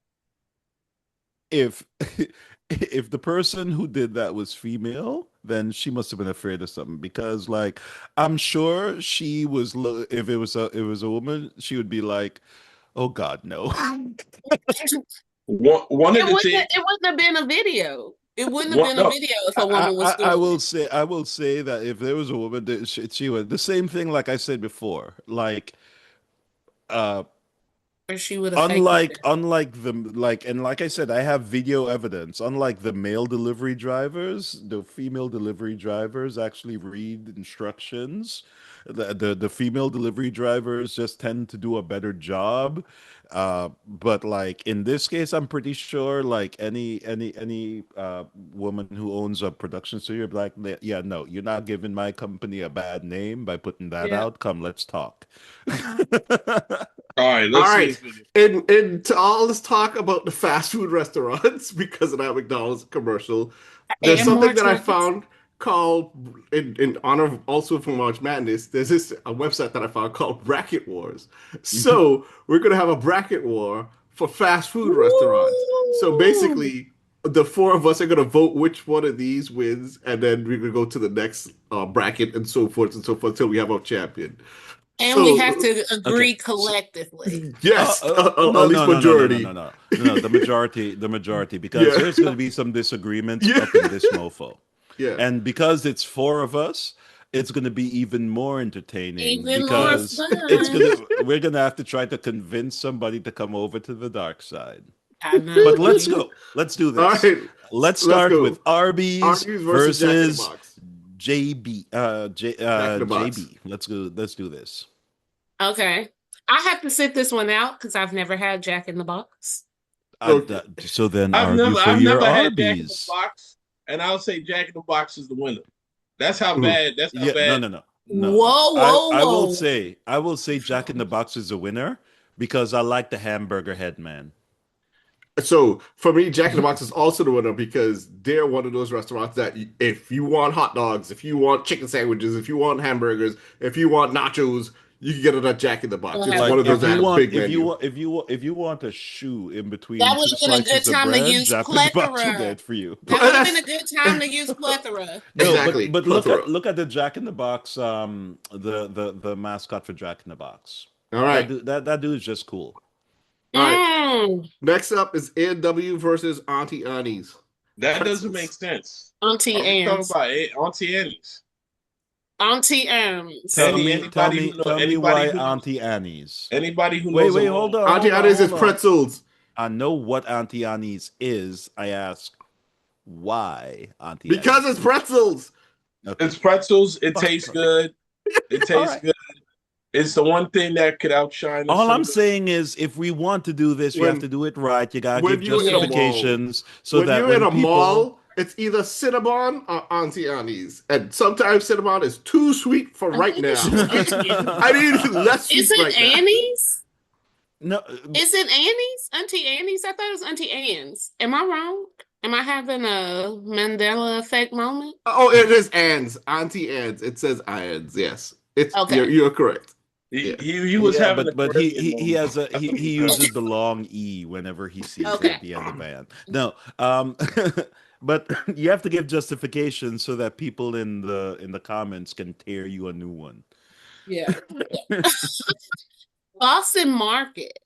if the person who did that was female, then she must have been afraid of something, because I'm sure she was, if it was a woman, she would be like, oh God, no. It wouldn't have been a video. It wouldn't have been a video if a woman was doing it. I will say that if there was a woman, she would. The same thing like I said before. Like, uh, Or she would have faked it. Like I said, I have video evidence. Unlike the male delivery drivers, the female delivery drivers actually read instructions. The female delivery drivers just tend to do a better job. But like in this case, I'm pretty sure like any woman who owns a production studio be like, yeah, no, you're not giving my company a bad name by putting that Yeah. out. Come, let's talk. All right, All let's see. right. And to all this talk about the fast food restaurants because of that McDonald's commercial, there's And more something that I truckers. found called in honor of also from March Madness. There's this a website that I found called Bracket Wars. So we're gonna have a bracket war for fast food restaurants. So basically, the four of us are gonna vote which one of these wins, and then we're gonna go to the next bracket and so forth until we have our champion. And we So have to agree Okay. collectively. yes, No, at least majority. no, the majority, because Yeah. there's going to be some disagreements Yeah. up in this mofo, Yeah. and because it's four of us, it's going to be even more entertaining Even more because fun. we're going to have to try to convince somebody to come over to the dark side. I know. But let's go. Let's do All this. right. Let's Let's start go. with Arby's Arby's versus Jack in the versus Box. Jack in the Box. JB. Let's go. Let's do this. Okay. I have to sit this one out because I've never had Jack in the Box. Okay. So then, I've argue for I've your never had Jack in the Arby's. Box, and I'll say Jack in the Box is the winner. That's how Mhm. bad. That's how Yeah, bad. no. Whoa. I will say Jack in the Box is a winner because I like the hamburger head man. So for me, Jack in the Box is also the winner because they're one of those restaurants that if you want hot dogs, if you want chicken sandwiches, if you want hamburgers, if you want nachos, you can get it at Jack in the Box. It's Like, one of those if that you have a want big if menu. you want a shoe in between That two would have been a good slices of time to bread, use Jack in the Box will plethora. get for you. That would have been a good time to use plethora. No, Exactly. but Plethora. look at the Jack in the Box, the mascot for Jack in the Box. All right. That dude is just cool. All right. Mm. Next up is A&W versus Auntie Annie's. That doesn't make sense. Auntie Are we talking Anne's. about Auntie Annie's? Auntie Anne's. Tell me Anybody who know- why anybody who knows- Auntie Annie's. Anybody who Wait, knows a hold woman- on. Auntie Annie's is hold on. pretzels. I know what Auntie Annie's is. I ask why Auntie Because Annie's. it's pretzels. Okay. It's pretzels. It tastes good. It tastes Alright. good. It's the one thing that could outshine. All I'm some- saying is, if we want to do this, you have to do it right. You gotta when give you're in a mall- justifications so when that you're when in a people, mall, it's either Cinnabon or Auntie Annie's. And sometimes Cinnabon is too sweet for right now. I need less sweet Is it right now. Annie's? no, Is it Annie's? Auntie Annie's? I thought it was Auntie Anne's. Am I wrong? Am I having a Mandela effect moment? Oh, it is Ann's. Auntie Ann's. It says Ann's. Yes. It's Okay. you're correct. He was yeah, having, but a he Caribbean has moment. he uses the long E whenever he sees it Okay. at the end of the band. No, but you have to give justification so that people in the comments can tear you a new one. Yeah. Boston Market.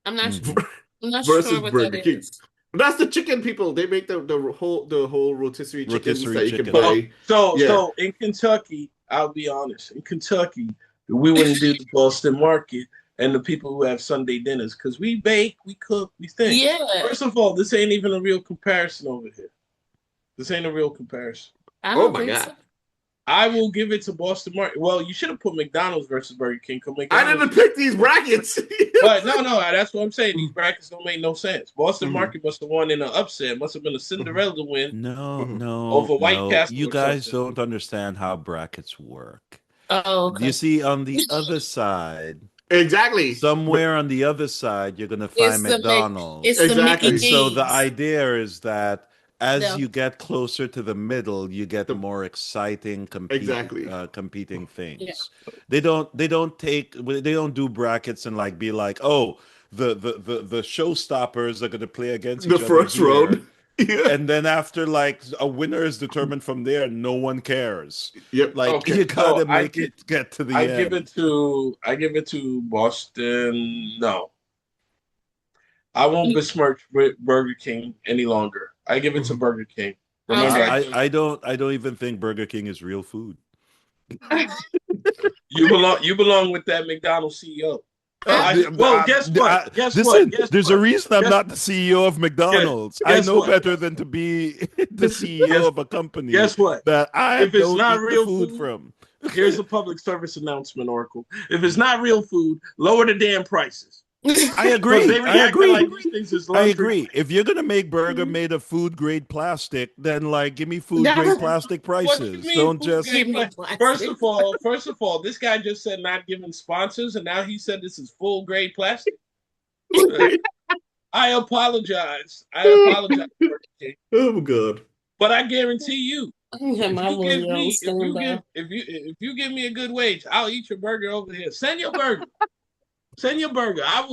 I'm not Mhm. sure. I'm not Versus sure what Burger that King. is. That's the chicken people. They make the whole rotisserie chickens Rotisserie that you can chicken. buy. So Yeah. in Kentucky, I'll be honest. In Kentucky, we wouldn't do the Boston Market and the people who have Sunday dinners because we bake, we cook, we think. Yeah. First of all, this ain't even a real comparison over here. This ain't a real comparison. I Oh don't my think God. so. I will give it to Boston Market. Well, you should have put McDonald's versus Burger King. 'Cause I McDonald's, didn't pick these brackets. but no, that's what I'm saying. These brackets don't make no sense. Boston Mhm. Market must have won in an upset. Must have been a Cinderella win. No, Mhm. no, White no. Castle You or guys something. don't understand how brackets work. Oh, okay. You see, on the other side, Exactly. somewhere on the other side, you're gonna It's find the McDonald's. It's the Exactly. Mickey And so the D's. idea is that as No. you get closer to the middle, you get The- more exciting Exactly. competing things. They don't do brackets and like be like, oh, the showstoppers are gonna play against The each other first here. round. Yeah. And then after like a winner is determined from there, no one cares. Yep. Like Okay, you gotta so I make it get to the I end. give it to Boston. No, I won't besmirch Burger King any longer. I give it to Burger King. Remember, Okay. I don't even think Burger King is real food. you belong with that McDonald's CEO. Well, guess what? Guess listen, what? there's a reason I'm not the CEO of McDonald's. I guess know what? better than to be the CEO of a company Guess what? that I If it's don't not eat real the food food, from. here's a public service announcement, Oracle. If it's not real food, lower the damn prices. I agree. They reacting like these things is I luxury. agree. If you're gonna make burger made of food grade plastic, then like give me food grade plastic prices. What do you mean, Don't food just. grade First of all, this guy just said not giving sponsors, and now he said this is full grade plastic. I apologize. Burger King. Oh god. But I guarantee you, if if you give me a good wage, I'll eat your burger over here. Send your burger. Send your burger. I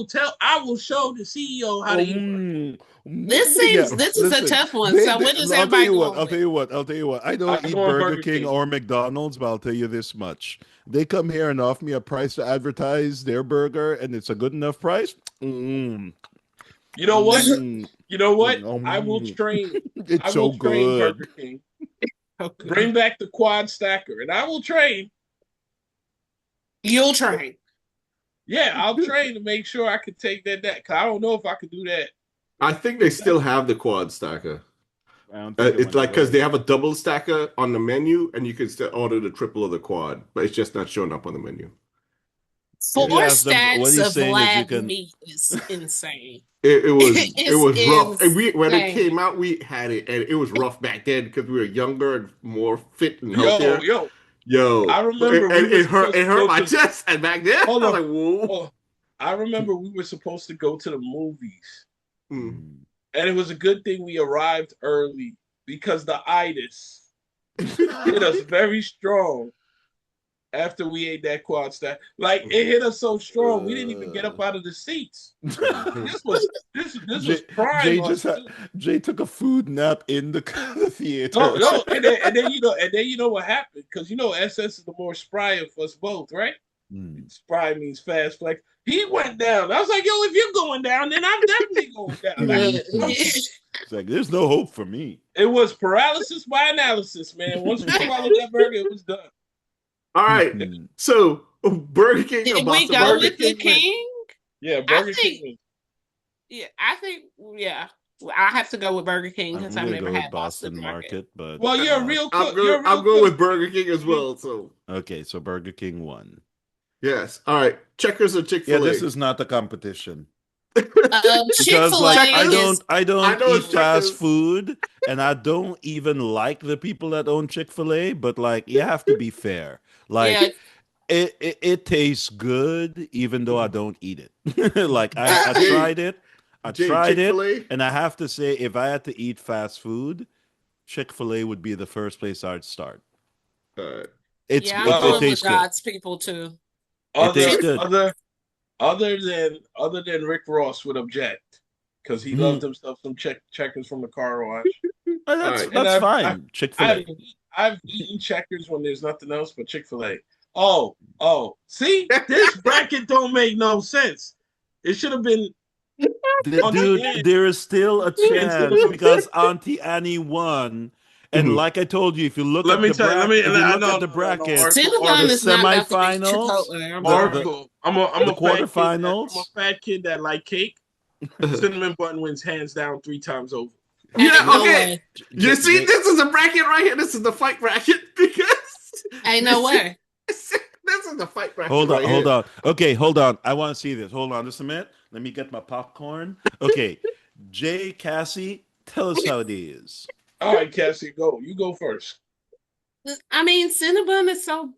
will show the CEO how to eat. This is a tough one. So what is everybody going? I'll tell you what. I don't eat Burger King or McDonald's, but I'll tell you this much. They come here and offer me a price to advertise their burger, and it's a good enough price. You know what? You know what? I will train. It's so good. Burger King. Bring back the quad stacker, and I will train. You'll train. Yeah, I'll train to make sure I can take that. Cause I don't know if I could do that. I think they still have the quad stacker. It's like because they have a double stacker on the menu, and you can still order the triple of the quad, but it's just not showing up on the menu. 4 stacks of lab meat is insane. It was rough. And when it came out, we had it, and it was rough back then because we were younger and more fit and healthier. Yo, I remember it hurt my chest, and back then I was like, whoa. I remember we were supposed to go to the movies, and it was a good thing we arrived early because the itis hit us very strong after we ate that quad stack. Like it hit us so strong we didn't even get up out of the seats. This was prime. Jay took a food nap in the theater. No, and then you know what happened, because SS is the more spry of us both, right? Spry means fast flex. He went down. I was like, yo, if you're going down, then I'm definitely going down. It's like there's no hope for me. It was paralysis by analysis, man. Once we swallowed that burger, it was done. All right, so Burger King. Did we go with the King? Yeah, Burger King. Yeah, I think. Yeah, I have to go with Burger King because I've never had Boston Market. But you're a real cook. I'm going with Burger King as well. So okay, so Burger King won. Yes. All right. Checkers or Chick-fil-A? Yeah, this is not a competition. Because like I don't eat fast food, and I don't even like the people that own Chick-fil-A. But like, you have to be fair. Like, it tastes good, even though I don't eat it. Like I tried it. And I have to say, if I had to eat fast food, Chick-fil-A would be the first place I'd start. It tastes good. God's people too. Other than Rick Ross would object because he loved himself some checkers from the car wash. That's fine. Chick-fil-A. I've eaten checkers when there's nothing else but Chick-fil-A. See, this bracket don't make no sense. It should have been. Dude, there is still a chance because Auntie Annie won. And like I told you, if you look at the bracket, the semifinals, the quarterfinals. I'm a fat kid that like cake. Cinnamon bun wins hands down 3 times over. Yeah, okay. You see, this is a bracket right here. This is the fight bracket because ain't no way. This is the fight bracket. Hold on. Okay, hold on. I want to see this. Hold on just a minute. Let me get my popcorn. Okay, Jay, Cassie, tell us how it is. All right, Cassie, go. You go first. I mean, Cinnabon is so.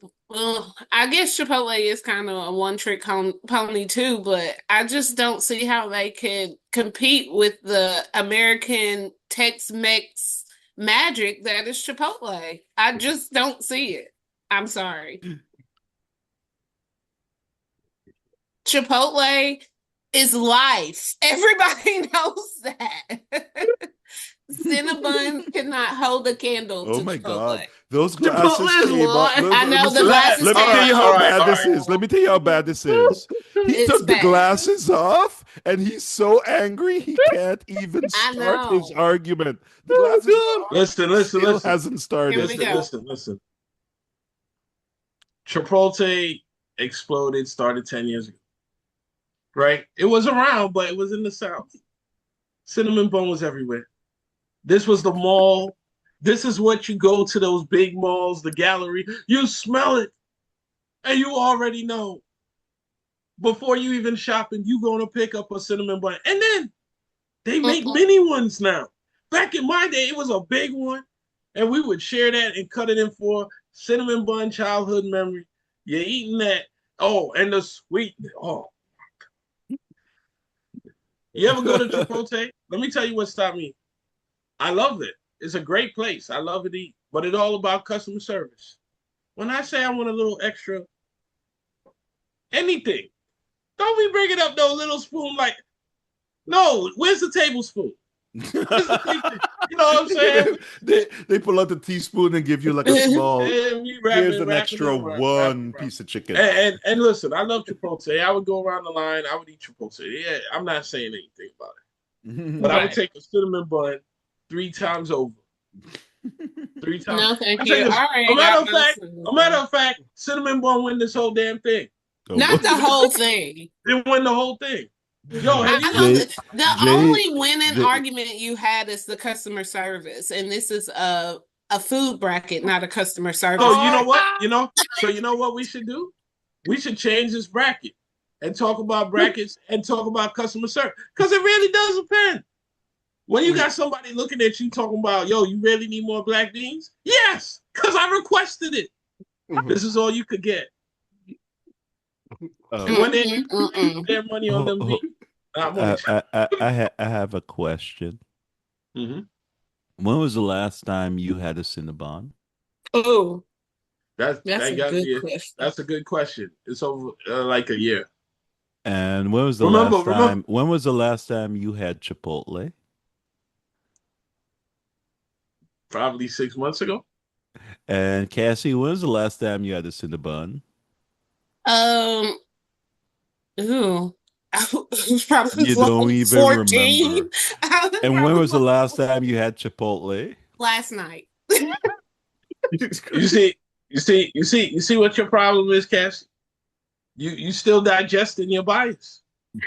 I guess Chipotle is kind of a one-trick pony too, but I just don't see how they could compete with the American Tex-Mex magic that is Chipotle. I just don't see it. I'm sorry. Chipotle is life. Everybody knows that. Cinnabon cannot hold a candle to my Chipotle. God. Those glasses I know the glasses. Let me tell you how bad this is. Let me tell you how bad this is. He took the glasses off, and he's so angry he can't even start his argument. The glasses listen. Hasn't started. Listen. Chipotle exploded, started 10 years ago. right? It was around, but it was in the South. Cinnamon bun was everywhere. This was the mall. This is what you go to those big malls, the gallery. You smell it, and you already know. Before you even shopping, you going to pick up a cinnamon bun. And then they make mini ones now. Back in my day, it was a big one, and we would share that and cut it in for cinnamon bun childhood memory. You're eating that. Oh, and the sweet. Oh. You ever go to Chipotle? Let me tell you what stopped me. I love it. It's a great place. I love it to eat, but it's all about customer service. When I say I want a little extra, anything, don't be bringing up no little spoon like, no, where's the tablespoon? Where's the teaspoon? You know what I'm saying? They pull out the teaspoon and give you like a small, here's an extra one piece of chicken. And listen, I love Chipotle. I would go around the line. I would eat Chipotle. Yeah, I'm not saying anything about it. But I would take a cinnamon bun 3 times over. 3 times. No, thank you. A matter of fact, cinnamon bun win this whole damn thing. Not the whole thing. It win the whole thing. Yo, the only winning argument you had is the customer service, and this is a food bracket, not a customer service. Oh, you know what? So you know what we should do? We should change this bracket and talk about brackets and talk about customer service, because it really does depend. When you got somebody looking at you talking about, yo, you really need more black beans? Yes, because I requested it. This is all you could get. And when they spend their money on them beans, I have a question. Mm-hmm. When was the last time you had a Cinnabon? Oh, that's a good question. That's a good question. It's over like a year. And when was the last time? When was the last time you had Chipotle? Probably 6 months ago. And Cassie, when was the last time you had a Cinnabon? Probably you don't even 14. remember. And when was the last time you had Chipotle? Last night. You see what your problem is, Cassie? You still digesting your bias. You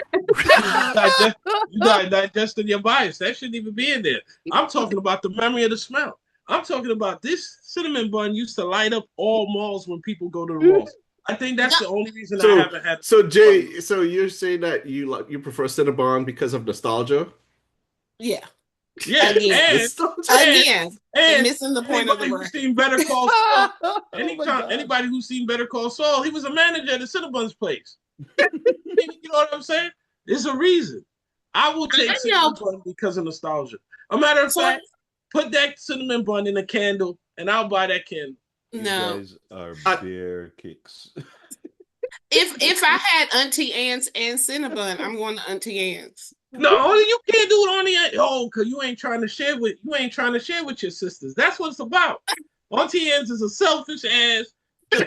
digesting your bias. That shouldn't even be in there. I'm talking about the memory of the smell. I'm talking about this cinnamon bun used to light up all malls when people go to the malls. I think that's the only reason I haven't had. So Jay, so you're saying that you prefer Cinnabon because of nostalgia? Yeah. Yeah. And missing the point of the who's seen Better Call Saul. Anybody who's seen Better Call Saul, he was a manager at the Cinnabon's place. You know what I'm saying? There's a reason. I will take cinnamon bun because of nostalgia. A matter of fact, put that cinnamon bun in a candle, and I'll buy that candle. No. You guys are bear kicks. If I had Auntie Anne's and Cinnabon, I'm going to Auntie Anne's. No, you can't do it on the because you ain't trying to share with your sisters. That's what it's about. Auntie Anne's is a selfish ass. You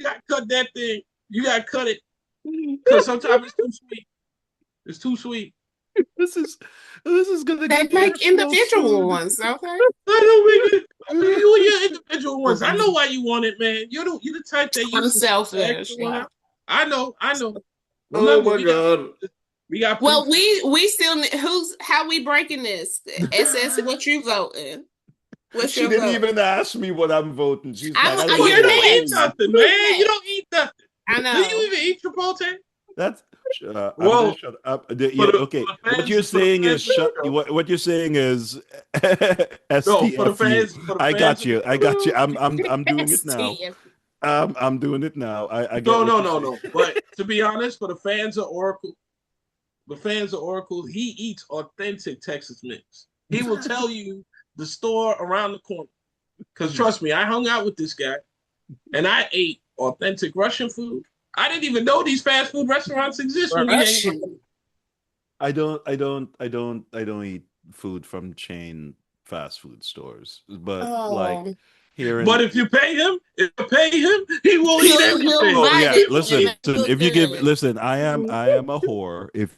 gotta cut that thing. You gotta cut it because sometimes it's too sweet. It's too sweet. This is gonna they make individual ones, okay? I don't make it. You and your individual ones. I know why you want it, man. You're the type that you selfish. Yeah. I know. Remember, oh my god. We got well, we still how we breaking this? SS, what you voting? She didn't even ask me what I'm voting. She's like, you don't eat nothing, man. You don't eat nothing. I know. Do you even eat Chipotle? That's shut up. Okay, what you're saying is what you're saying is STFU. I got you. I'm doing it now. I'm doing it now. I get no. But to be honest, for the fans of Oracle, he eats authentic Texas mix. He will tell you the store around the corner. Because trust me, I hung out with this guy, and I ate authentic Russian food. I didn't even know these fast food restaurants exist. I don't eat food from chain fast food stores, but like here. But if you pay him, he will eat everything. Listen. I am a whore. If you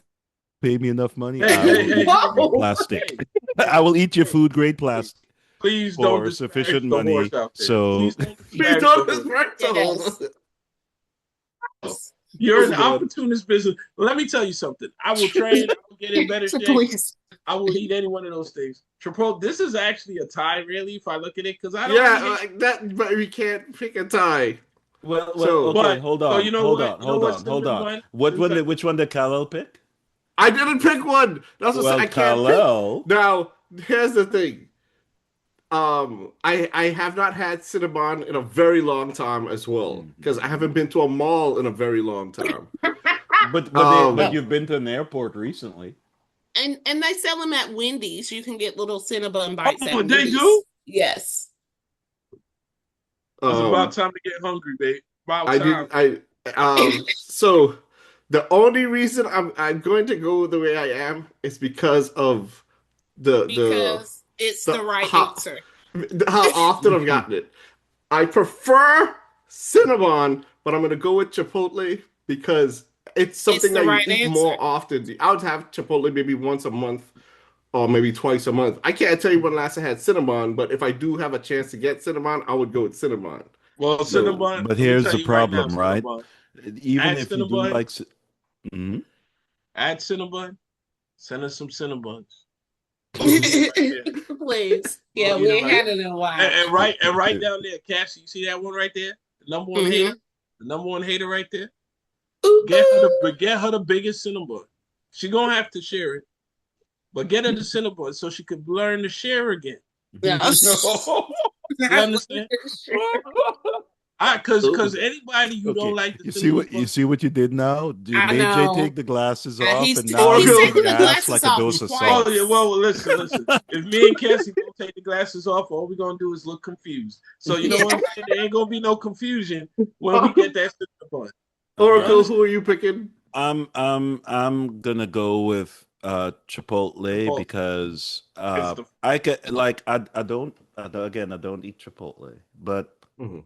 pay me enough money, I will eat plastic. I will eat your food grade plastic. Please don't for sufficient money. So please don't distract the You're in the God. opportunist business. Let me tell you something. I will train. I will get in better shape. Please. I will eat any one of those things. Chipotle. This is actually a tie, really, if I look at it, because I don't. Yeah, Really hate, like that, but we can't pick a tie. Well, So okay, but hold so on, you know hold what? on, You know hold what? on, hold Cinnamon on. bun. What Since one? I, Which one did Khalil pick? I didn't pick one. That's what Well, I can't pick. Khalil. Now, here's the thing. I have not had Cinnabon in a very long time as well because I haven't Mhm. been to a mall in a very long time. But Um, you've been to an airport recently. And they sell them at Wendy's. You can get little Cinnabon bites at oh, they do. Wendy's. Yes. It's about um, time to get hungry, babe. About I time. did so the only reason I'm going to go the way I am is because of the Because it's the the right how answer. how often I've gotten it. I prefer Cinnabon, but I'm gonna go with Chipotle because it's It's something the that you right eat answer. more often. I would have Chipotle maybe once a month or maybe twice a month. I can't tell you when last I had Cinnabon, but if I do have a chance to get Cinnabon, I would go with Cinnabon. Well, So, Cinnabon. But Let me here's tell the you right now, problem, right? Cinnabon. Even Add if you do Cinnabon. like, Mhm. Add Cinnabon. Send us some Cinnabons. We'll eat them right there. Please. We'll Yeah, eat we them ain't right had there. it in a while. And right down there, Cassie. You see that one right there? The number one Mm-hmm. hater. The number one hater right there. Ooh, ooh. Get her the biggest Cinnabon. She gonna have to share it, but get her the Cinnabon so she could learn to share again. Yeah. You understand? Cause oh, anybody who don't Okay, like the you see cinnamon what bun, you did now? You I made Jay know. take the glasses off, He's and now he's he's Oracle. eating taking the ass glasses like a off dose of oh salt. yeah, twice. well listen. If me and Cassie both take the glasses off, all we're gonna do is look confused. So you know Yeah. what I'm saying? There ain't gonna be no confusion when we get that cinnamon bun. You Uh, Oracle, understand? who are you picking? I'm gonna go with Chipotle Chipotle. because It's the I get like I don't eat Chipotle, but Mhm.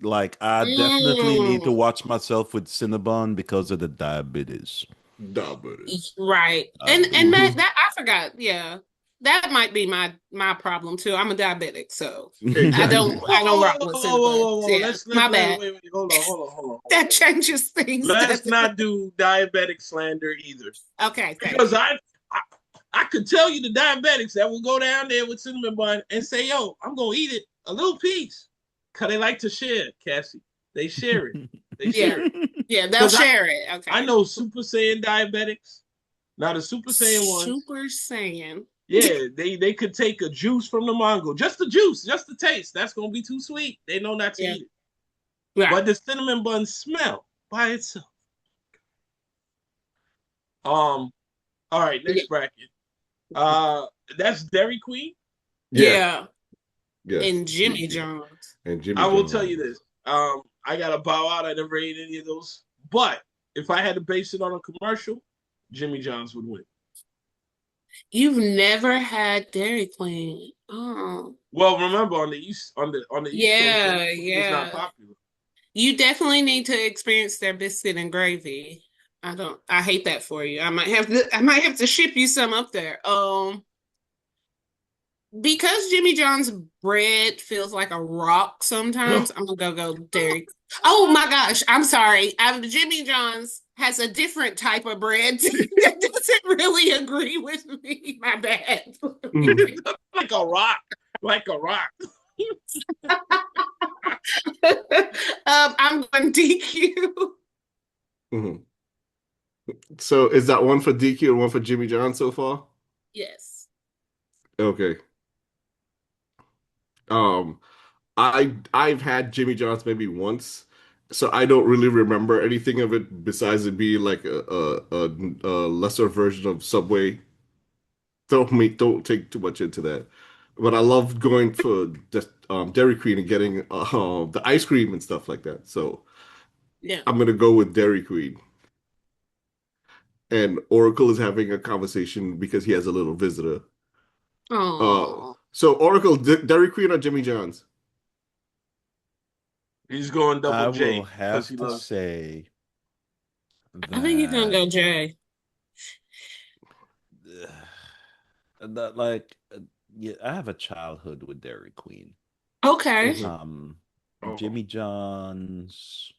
like I definitely need to Mm, watch myself with Cinnabon because of the diabetes. Diabetes. right. And that Mhm. that I forgot. Yeah. That might be my problem too. I'm a diabetic, so I don't Exactly. I don't rock with Cinnabon. whoa. Yeah. Let's My bad. wait. Hold on. That changes things, Let's doesn't it? not do diabetic slander either. Okay, thank Because you. I I could tell you the diabetics that will go down there with cinnamon bun and say, yo, I'm gonna eat it a little piece. Cause they like to share, Cassie. They share it. They Yeah. share it. Yeah, they'll Because share it. I Okay. know Super Saiyan diabetics. Now the Super Saiyan ones, Super Saiyan. yeah, they could take a juice from the mango. Just the juice, just the taste. That's gonna be too sweet. They know not to Yeah. eat it. Right. But the cinnamon bun smell by itself. Um, all right, Yeah. next bracket. Uh that's Dairy Queen. Yeah. Yeah. Yes. And Jimmy John's. And Jimmy I will tell you John's. this. I gotta bow out. I never ate any of those. But if I had to base it on a commercial, Jimmy John's would win. You've never had Dairy Queen. Oh. Well, remember on the East Coast, Dairy Yeah, Queen is not yeah. popular. You definitely need to experience their biscuit and gravy. I hate that for you. I might have to ship you some up there. Because Jimmy John's bread feels like a rock sometimes, I'm gonna go Dairy. Oh my gosh, I'm sorry. Jimmy John's has a different type of bread that doesn't really agree with me. My bad. Mhm. Like a rock, like a rock. I'm going DQ. Mhm. So is that one for DQ and one for Jimmy John so far? Yes. Okay. Um, I've had Jimmy John's maybe once, so I don't really remember anything of it besides it being like a lesser version of Subway. Don't take too much into that. But I love going for just Dairy Queen and getting the ice cream and stuff like that. So Yeah. I'm gonna go with Dairy Queen. And Oracle is having a conversation because he has a little visitor. Oh, So Oracle, Dairy Queen or Jimmy John's? He's going double I will J because he have to loves. say I think you're gonna that go Jay. that like yeah, I have a childhood with Dairy Queen. Okay. Mhm. Um, Oh, Jimmy John's.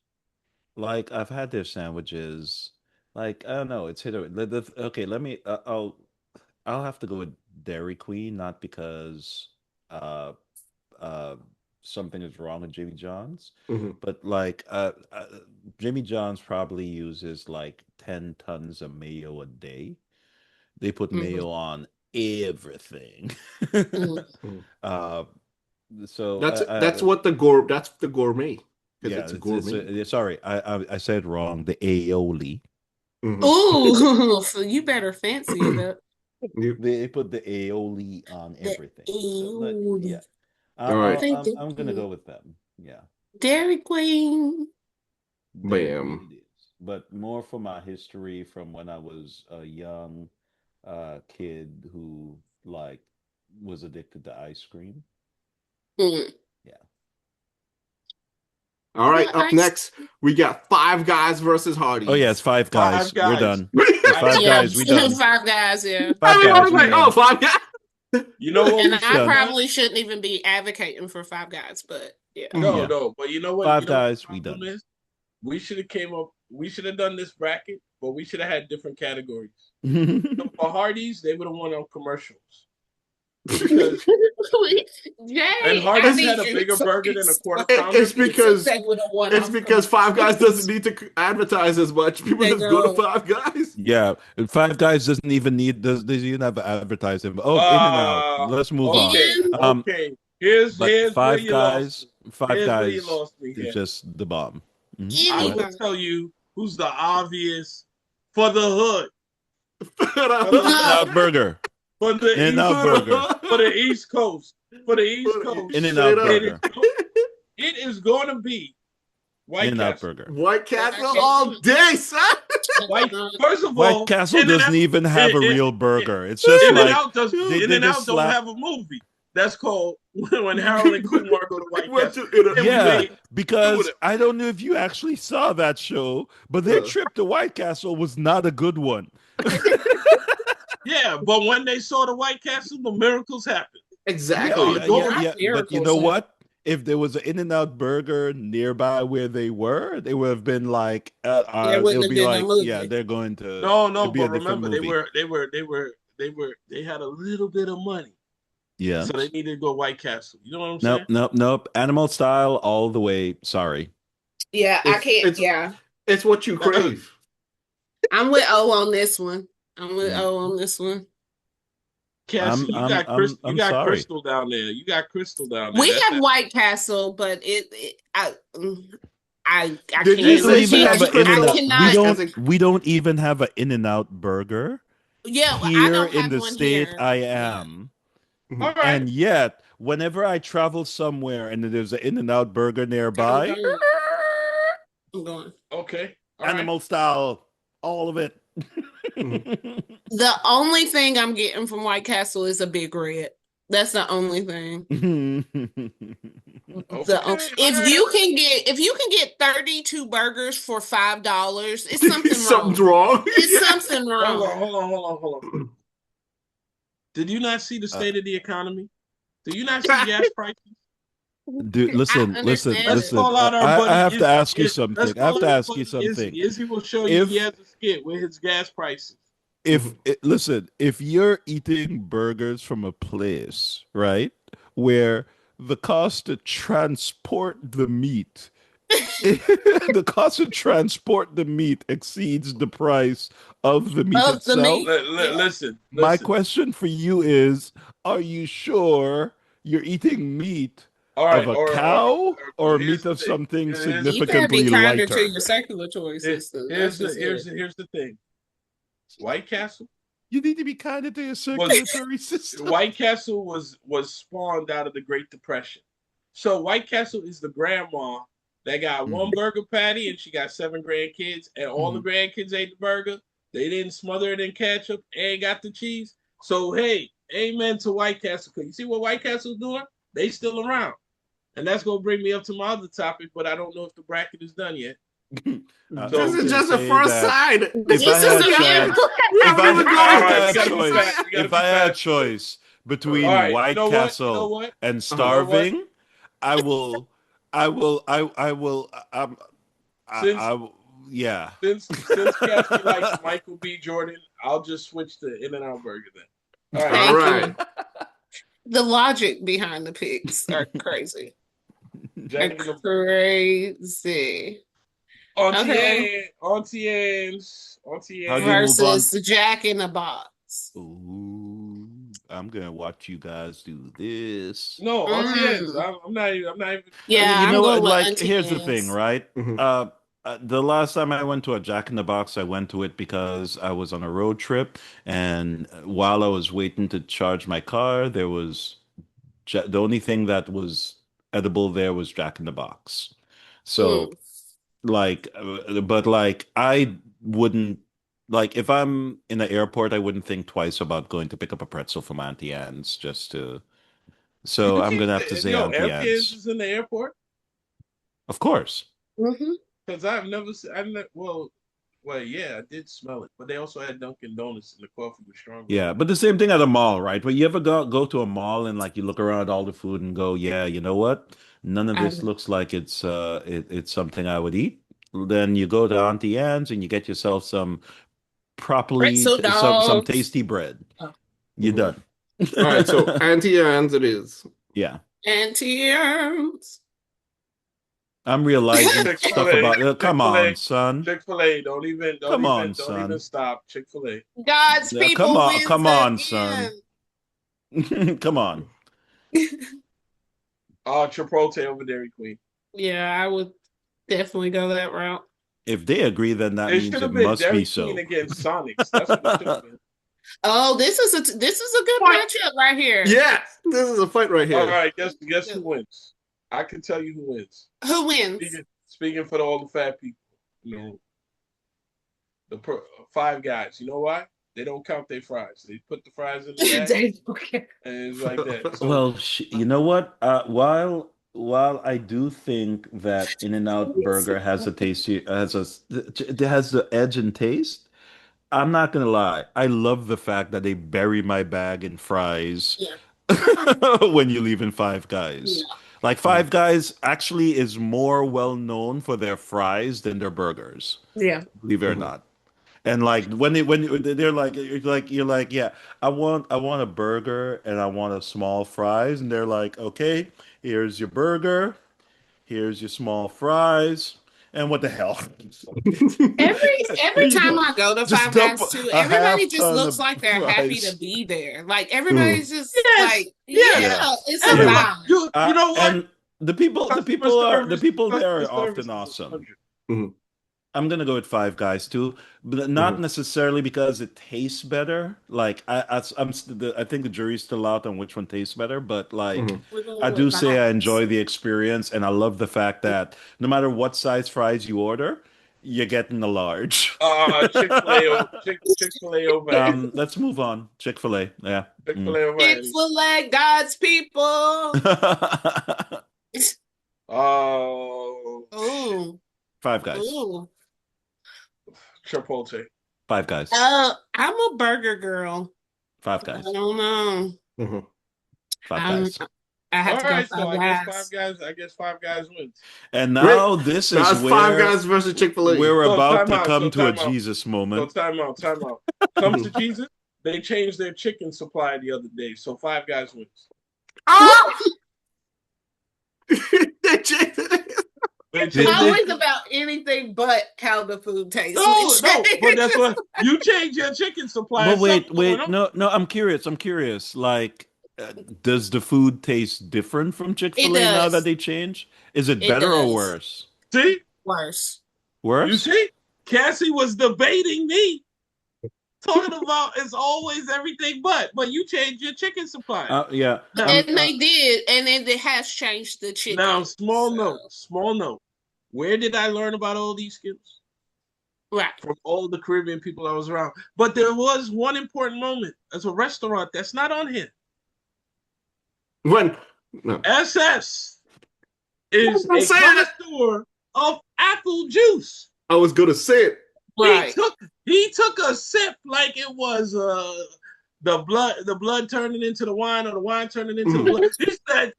Like I've had their sandwiches. Like I don't know, it's hit or okay. Let me. I'll have to go with Dairy Queen, not because uh uh something is wrong with Jimmy John's, Hmm. but like Jimmy John's probably uses like 10 tons of mayo a day. They put Mhm. mayo on everything. Mhm. uh, so That's the gourmet because yeah, it's a gourmet. sorry, I said wrong. The aioli. Hmm. Ooh, so you better fancy it up. They put the aioli on The everything. So like, ew. yeah, All right, They do. I'm gonna go with them. Yeah, Dairy Queen. Dairy bam. Queen it is. But more for my history from when I was a young kid who like was addicted to ice cream. Mm. Yeah. All right, The up ice. next we got Five Guys versus Oh yeah, it's Hardee's. Five Five Guys. We're Guys. done. It's Five Five Yeah, Guys. We Guys. done. Five Guys. Yeah, Five Everyone Guys. was We like, "Oh, done. Five Guys." You know what and we I should have Done. done? probably shouldn't even be advocating for Five Guys, but yeah. Mhm. No, Yeah. no. But you know what? You Five know what the Guys. We problem done. is? We should have came up. We should have done this bracket, but we should have had different categories. So for Hardee's, they would have won on commercials because and Jay, I Hardee's need had a you to bigger burger than a quarter It- pounder. it's because They would have won it's off because Five Guys doesn't commercials. need to advertise as much. People They just go to go. Five Guys. Yeah, and Five Guys doesn't even need doesn't even have advertising. Oh, In and Out. Uh Let's move on. okay, And Um, okay. but Here's where you lost me. Five Here's where you Guys lost me is here. just the bomb. I Go will ahead. tell anybody. you who's the obvious for the hood, for In the and hood, Out Burger. for the In and east, Out Burger. for the East Coast, for the East In Coast. and Straight Out up. Burger. It is going to be In White and Out Castle. Burger. White White Castle all Castle. day, son. White. First of White all, Castle In and doesn't Out, even have a real In burger. It's just and like Out does. Yo, In they and just Out don't slap. have a movie that's called when Harold and Kumar go to White went Castle. to in And we Yeah, made because dude. I don't know if you actually saw that show, but their trip to White Castle was not a good one. yeah, but when they saw the White Castle, the miracles happened. So Exactly. to go to Yeah. But you Miracles know happen. what? If there was an In-N-Out burger nearby where they were, they would have been like, There it'll wouldn't have be been a like, yeah, movie. they're going to, no, it'd be a but different remember movie. they had a little bit of money, Yeah. so they needed to go White Castle. You know what I'm Nope, saying? nope, nope. Animal style all the way. Sorry. Yeah, I It's can't. it's Yeah, it's what you crave. I'm with O on this one. I'm with Mm. O on this one. Cassie, you I'm got sorry. Crystal down there. You got Crystal down there. We That's have White Castle, but I Did can't you We don't say even she legit. have has an In and I Crystal Out. cannot. as a We don't even have an In and Out burger Yeah, I here don't in have the one state here. I Yeah, am. all right. And yet, whenever I travel somewhere and there's an In and Out burger I'm nearby, going. I'm going. Okay. All right. animal style, all of it. Mhm. The only thing I'm getting from White Castle is a big red. That's the only thing. Okay. All right. If you can get 32 burgers for $5, it's something Something's wrong. wrong. It's something Hold on, wrong. hold on. Did you not see the Uh, state of the economy? Do you not see gas prices? Dude, I listen, understand Let's it. listen. call out our I buddy have to Izzy. ask you Let's something. I have call to out our ask you buddy Izzy. something. Izzy will show you he If has a skit with his gas prices. listen, if you're eating burgers from a place, right, where the cost to transport the meat the cost to transport the meat exceeds the price of the meat Of the itself. meat. Yeah. Listen, My listen. question for you is, are you sure you're eating meat All of right, a cow or here's meat the of thing. something Here's the You thing. better be significantly kinder to lighter? your secular choices. That's just it. Here's the thing. White Castle You need to be kinder to your was circulatory system. White Castle was spawned out of the Great Depression. So White Castle is the grandma that got one burger patty and she got 7 grandkids, and all the grandkids ate the burger. They didn't smother it in ketchup and got the cheese. So hey, amen to White Castle. Cause you see what White Castle's doing? They still around. And that's gonna bring me up to my other topic, but I don't know if the bracket is done yet. I This was is gonna just a say first that side. if I This is had the chance, We if haven't I even if gone I to All right, the we had gotta second be choice, side. fast. We gotta if be I had fast. choice All between right, White you know Castle what? and You know what? starving, I will, I will, I will, Yeah. Since Cassie likes Michael B. Jordan, I'll just switch to In-N-Out Burger then. All right. All right. The logic behind the picks are crazy. Jack in the Crazy. Auntie Anne's How do you move on? Versus Jack in the Box. Ooh, I'm gonna watch you guys do this. No, Auntie Anne's. I'm not even. Yeah, you I'm know going what? with Like, Auntie here's the Anne's. thing, right? Mhm. The last time I went to a Jack in the Box, I went to it because I was on a road trip, and while I was waiting to charge my car, there was the only thing that was edible there was Jack in the Box. So, Mm. like, but like, I wouldn't like if I'm in the airport, I wouldn't think twice about going to pick up a pretzel from Auntie Anne's just to. So You I'm can't gonna have to say Yo, Auntie Auntie Anne's Anne's, is in the airport of course. Mhm. because well, yeah, I did smell it, but they also had Dunkin' Donuts and the coffee was stronger. Yeah, but the same thing at a mall, right? But you ever go to a mall and like you look around at all the food and go, yeah, you know what? None of this Um, looks like it's something I would eat. Then you go to Auntie Anne's and you get yourself some Pretzel some dogs. tasty bread. Oh. You're Mhm. done. All right, so Auntie Anne's it is. Yeah. Auntie Anne's. I'm realizing stuff Chick-fil-A, about come on, son. Chick-fil-A. Don't even stop. Chick-fil-A. God's Yeah, people wins come on, son. again. Come on. Chipotle over Dairy Queen. Yeah, I would definitely go that route. If they agree, then that It means should it have been must Dairy be Queen so. against Sonics. That's what it should have been. Oh, this is a good What? matchup right here. Yes, this is a fight right All here. right, guess who wins? I can tell you who wins. Who wins? Speaking for all the fat people, you know, Five Guys. You know why? They don't count their fries. They put the fries in the bag, Okay. and it's like that. So, Well, you know what? While I do think that In-N-Out Burger has a tasty it has the edge and taste, I'm not gonna lie. I love the fact that they bury my bag in fries Yeah. when you leave in Five Guys. Yeah. Like Five Guys actually is more well known for their fries than their burgers, Yeah. believe it or Mhm. not. And like they're like you're like yeah, I want a burger and I want a small fries, and they're like, okay, here's your burger, here's your small fries, and what the hell? Every Here you time go. I go to Just Five dump Guys too, a everybody half just ton looks of like they're happy to fries. be there. Like everybody's just yes, like, yes. yeah, it's a Everybody, vibe. you know what? And the people the people there are often awesome. Mhm. I'm gonna go with Five Guys too, but not Mhm. necessarily because it tastes better. Like I think the jury's still out on which one tastes better, but like Mhm. We're going I do with say I vibes. enjoy the experience, and I love the fact that no matter what size fries you order, you're getting a large. Chick-fil-A over Let's move on. Chick-fil-A, yeah. Chick-fil-A over Chick-fil-A, God's people. Oh, Ooh, Five Guys. ooh. Chipotle. Five Guys. I'm a burger girl. Five I Guys. don't know. Mhm. Five Um, Guys. I have All to go right, so Five I guess Five Guys wins. And Wait, now this now is it's Five where Guys versus Chick-fil-A. we're So about time to out. come So to a time out. Jesus So moment. time out. Come to Jesus. They changed their chicken supply the other day, so Five Guys wins. Ah! They changed it. It's always about anything but how the food tastes. No, but that's what you change your chicken supply. But wait, something going on. no, I'm curious. Like, does the food taste different from It Chick-fil-A now that does. they changed? Is it It better or does. worse? See, Worse. you Worse? see, Cassie was debating me, talking about it's always everything but you change your chicken supply. Yeah. And they did, and then it has changed the chicken. Now, small note. Where did I learn about all these skills? Right. From all the Caribbean people I was around. But there was one important moment as a restaurant that's not on here. When? No. SS is I'm a saying it. connoisseur of apple juice. I was gonna say it. Right. He took a sip like it was the blood turning into the wine or the wine turning into the blood. He said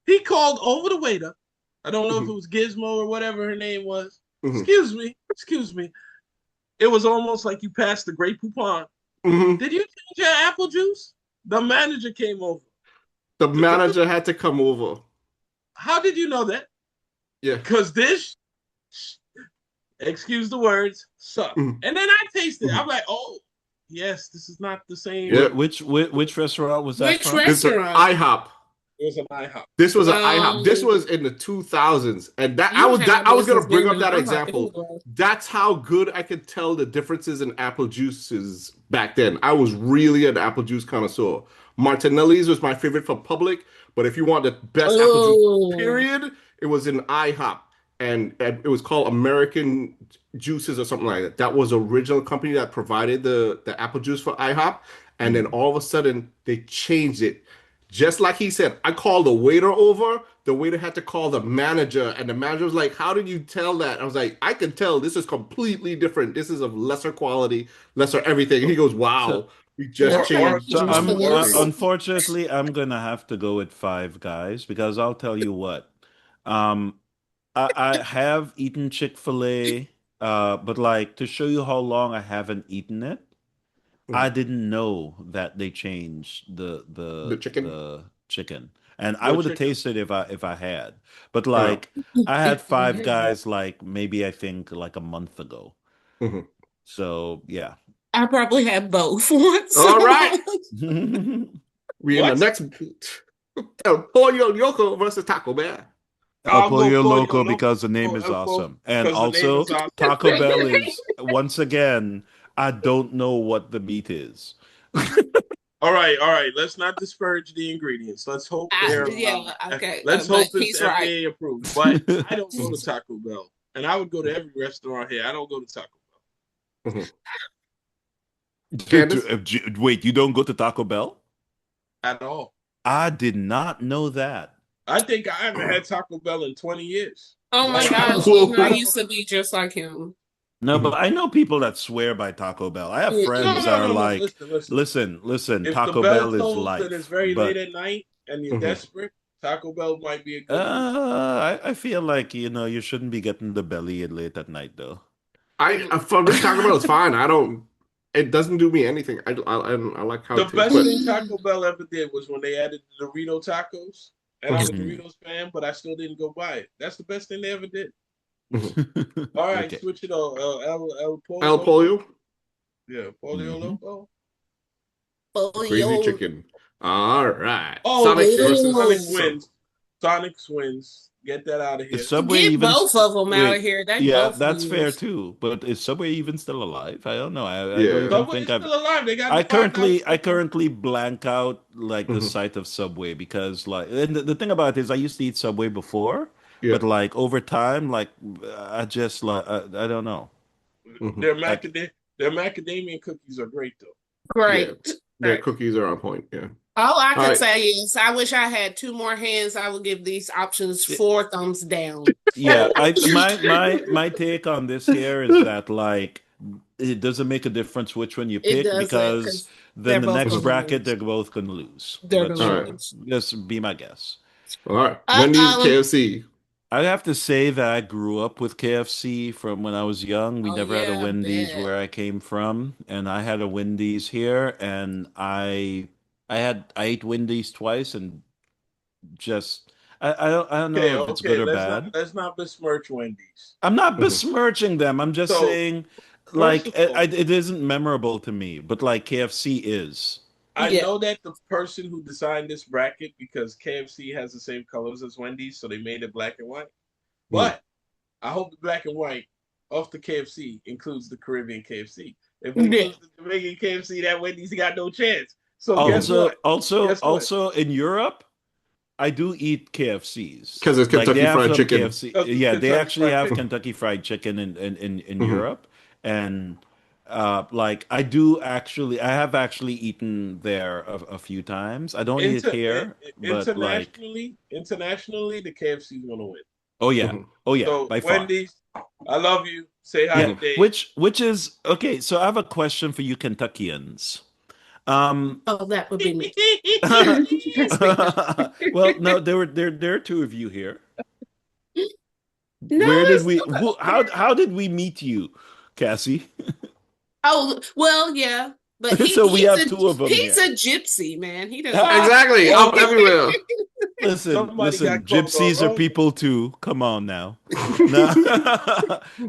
he called over the waiter I don't know if Mhm. it was Gizmo or whatever her name was. Mhm. Excuse me. It was almost like you passed the Great Poupon. Mhm. Did you change your apple juice? The manager came over. The manager had to come over. How did you know that? Yeah. Because this, excuse the words, sucked. Mhm. And then I tasted it. Mhm. I'm like, oh, yes, this is not the same. Yeah. Which restaurant was that Which from? It's an restaurant? IHOP. It was an IHOP. This was an IHOP. This Um, was in the 2000s, and that you don't have no I was gonna business bring being up an that IHOP example. anyway. That's how good I could tell the differences in apple juices back then. I was really an apple juice connoisseur. Martinelli's was my favorite for public, but if you want the best apple juice, Oh, period, it was in IHOP, and it was called American Juices or something like that. That was the original company that provided the apple juice for IHOP, and then all of a sudden they changed it. Just like he said, I called the waiter over. The waiter had to call the manager, and the manager was like, "How did you tell that?" I was like, "I can tell. This is completely different. This is of lesser quality, lesser everything." And he goes, So, "Wow, we just Or that's or changed so some ridiculous. things." unfortunately I'm gonna have to go with Five Guys because I'll tell you what. Um, I have eaten Chick-fil-A, but like to show you how long I haven't eaten it, I Mhm. didn't know that they changed the The the chicken. the chicken, and I the would have chicken. tasted if I had. But Uh, like I had Five Guys like maybe I think like a month ago. mhm. So yeah. I probably had both once. All right, we in the What? next Pollo Loco versus Taco Bell. El I'll go Pollo Pollo Loco because the name Loco is awesome. And because the name also is awesome. Taco Bell is once again, I don't know what the meat is. All right. Let's not disparage the ingredients. Let's hope Yeah, okay, let's but hope it's he's right. FDA approved. But I don't go to Mhm. Taco Bell, and I would go to every restaurant here. I don't go to Taco Mhm. Candace? Wait, you don't go to Taco Bell? Bell at all. I did not know that. I think I haven't had Taco Bell in 20 years. Oh my Like I gosh, don't, I I Whoa. don't. used to be just like him. No, but Mhm. I know people that swear by Taco Bell. I have No, friends that no, are no, no. like, Listen. listen, If the Taco bell Bell is tolls and it's life. very late But at night and you're Mhm. desperate, Taco Bell might be a good move. I feel like, you shouldn't be getting the belly late at night though. For me, Taco Bell is fine. I don't. It doesn't do me anything. I like how The it tastes, best but thing Taco Bell ever did was when they added the Dorito tacos. And I'm a Mhm. Mhm. Doritos fan, but I still didn't go buy it. That's the best thing they ever did. Mhm. All right, Okay. switch it on. El Pollo El Loco. Pollo, Yeah, Pollo hmm Loco. the crazy Polio. chicken. All right, Oh, Sonic Sonic versus Ew. Sub. wins. Sonic wins. Get that out of Is here. Subway Get even both of them out of wait, here. They yeah, both that's fair lose. too. But is Subway even still alive? I don't know. I don't Yeah. even Subway think is I've still alive. They got I the 5,000 currently I people. currently blank out like the Mhm. site of Subway because like and the thing about it is I used to eat Subway before, Yeah. but like over time, like I just like I don't know. Mhm. Their Like their macadamia cookies are great though. Yeah. Great. Their Right. cookies are on point. Yeah. All I All could right. say is I wish I had two more hands. I would give these options it- 4 thumbs down. yeah, I my take on this here is that like it doesn't make a difference which one you It pick doesn't because because then they're the both next Mhm. gonna bracket lose. they're both gonna lose. They're But All gonna right. so lose. just be my guess. All right. Uh Wendy's, um. KFC. I have to say that I grew up with KFC from when I was young. We Oh never had a yeah, I Wendy's bet. where I came from, and I had a Wendy's here, and I ate Wendy's twice, and just I don't Okay, know if it's good okay. or bad. Let's not besmirch Wendy's. I'm not Mhm. besmirching them. I'm just So saying, first like of all, it isn't memorable to me, but like KFC is. I Yeah. know that the person who designed this bracket because KFC has the same colors as Wendy's, so they made it black and white. Mhm. But I hope the black and white of the KFC includes the Caribbean KFC. If it Yeah. includes the Jamaican KFC, that Wendy's got no chance. So guess Mhm. what? Guess what? Also in Europe. I do eat KFCs. Because it's Like they Kentucky have Fried some Chicken. KFC. Because it's Yeah, they Kentucky actually Fried have Chicken. Kentucky Fried Chicken in Mhm. Europe, and like I do actually, I have actually eaten there a few times. I don't eat it here, but like, Internationally, the KFC is gonna win. Mhm. oh yeah, So by far. Wendy's, I love you. Say hi Yeah, to Mhm. Dave. which is okay. So I have a question for you, Kentuckians. Um, Oh, that would be me. That's me. well, no, there are two of you here. No, Where did it's we? not. How did we meet you, Cassie? Oh, well, yeah. But So we have two of them he's here. a gypsy, man. He doesn't Ah, Exactly. I'm okay. everywhere. Listen, Somebody listen. got called on Gypsies are wrong. people too. Come on now. No.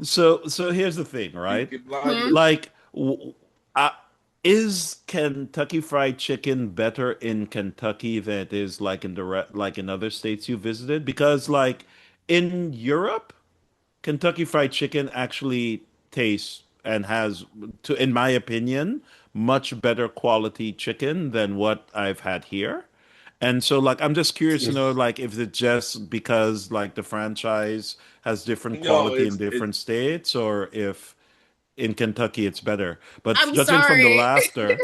So here's the thing, right? Get blinded. Hmm? Like, uh, is Kentucky Fried Chicken better in Kentucky than it is like like in other states you visited? Because like in Europe, Kentucky Fried Chicken actually tastes and has, in my opinion, much better quality chicken than what I've had here. And so, like, I'm just curious to know, like, if it's just because, like, the franchise has different No, quality in different states, or if in Kentucky it's better. But I'm judging from the sorry. laughter,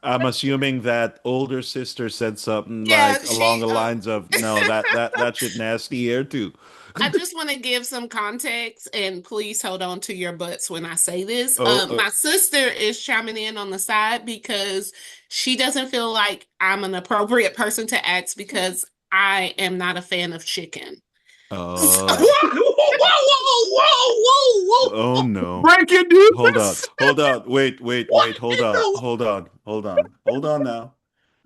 I'm assuming that older sister said something Yeah, like along the lines of, "No, that shit nasty here too." I just want to give some context, and please hold on to your butts when I say this. Oh, My sister is chiming in on the side because she doesn't feel like I'm an appropriate person to ask because I am not a fan of chicken. So, Whoa, oh, whoa, whoa, whoa, oh whoa, no. Breaking Hold on. news. Hold on. Wait. What Hold in on. the Hold on. Hold on. Hold on now.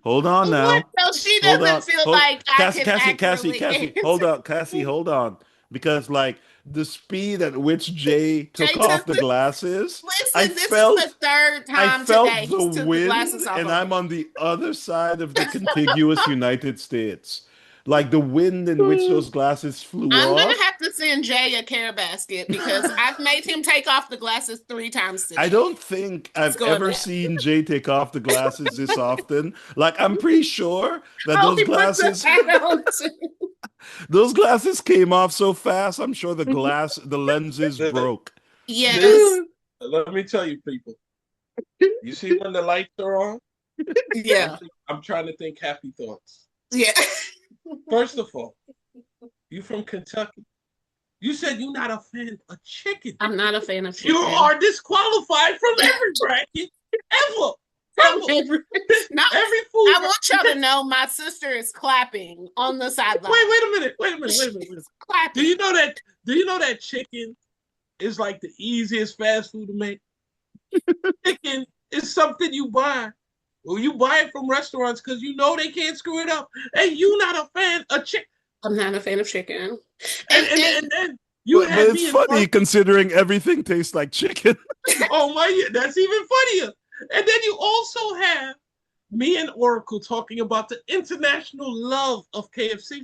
Hold on what? now. so she Hold doesn't on. feel Hold like I Cassie, can Cassie, Cassie, accurately Cassie. Hold answer. on. Cassie, hold on. Because like the speed at which Jay took Jay off took the the glasses, listen. This is the third I time felt today the he's took the wind glasses off and on I'm me. on the other side of the contiguous United States. Like the wind in which those glasses flew I'm gonna off. have to send Jay a care basket because I've made him take off the glasses 3 times I today. don't think It's I've going ever bad. seen Jay take off the glasses this often. Like I'm pretty sure that Oh, he put the hat on too. those glasses came off so fast. I'm sure the lenses Let broke. Yes. me tell you, people. You see when the lights are on? Yeah. I'm trying to think happy thoughts. Yeah. First of all, you from Kentucky. You said you're not a fan of chicken. I'm not a fan of You chicken. are disqualified from every bracket ever. From Ever. every, no, Every food. I want y'all to know my sister is clapping on the sideline. Wait a minute. Wait a minute. She's clapping. Do you know that? Do you know that chicken is like the easiest fast food to make? Chicken is something you buy. Well, you buy it from restaurants because you know they can't screw it up. And you not a fan of chicken. I'm not a fan of chicken. And then you But had it's me in funny front. considering everything tastes like chicken. Oh my, that's even funnier. And then you also have me and Oracle talking about the international love of KFC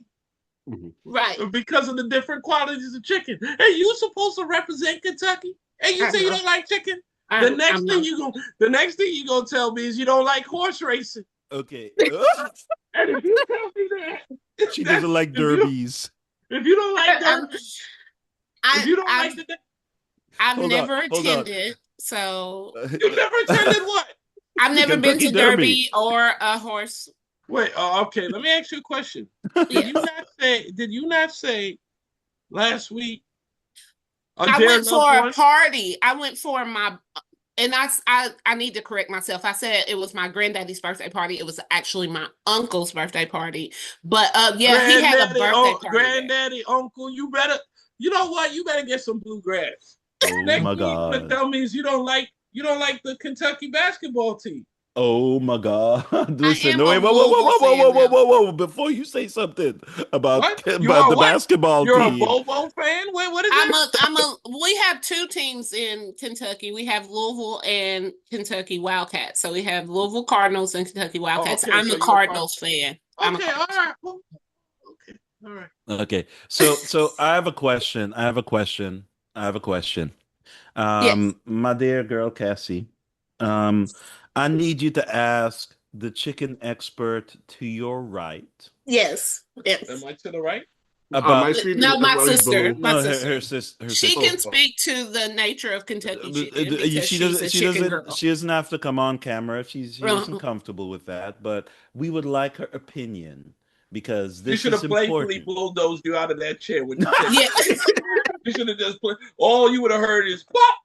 Right. because of the different qualities of chicken. And you supposed to represent Kentucky, and you I say you know. don't like chicken. I'm The next thing you gonna tell me is you don't like horse racing. Okay. And if you tell me that, She doesn't like derbies. if you don't like I'm, derby, if you don't I've, like the, I've Hold on, never hold on. attended, so you never attended what? I've The never been Kentucky to Derby. Derby or a horse. Wait, okay. Let me ask you a question. Yes. Did you not say last week? I Dear went loved for a one? party. I went for my, and I need to correct myself. I said it was my granddaddy's birthday party. It was actually my uncle's birthday party. But yeah, he had a birthday party there. Granddaddy, uncle, you know what? You better get some bluegrass. Oh Next my thing you gonna god. tell me is you don't like the Kentucky basketball team. Oh my god. I Listen, am no a wait, Louisville fan now. whoa. Before you say something What? You about are the what? basketball You're a team. Bobo fan? Wait, what is that? We have 2 teams in Kentucky. We have Louisville and Kentucky Wildcats. So we have Louisville Cardinals and Kentucky Oh, Wildcats. okay, I'm so a you're a Cardinals fan. I'm a Okay, all Cardinals right. Well, okay, all right. Okay. So I have a question. Yes. My dear girl Cassie, um, I need you to ask the chicken expert to your right Yes. Yes. Am I to the right? On my about screen, No, my everybody's sister. below. My no sister. her She sister. can speak to the nature of Kentucky chicken because She she's a doesn't chicken girl. she doesn't have to come on camera if she isn't Uh, comfortable with that, but we would like her opinion because She this should is have playfully important. bulldozed you out of that chair when you said yeah. you should have just played. All you would have heard is pop.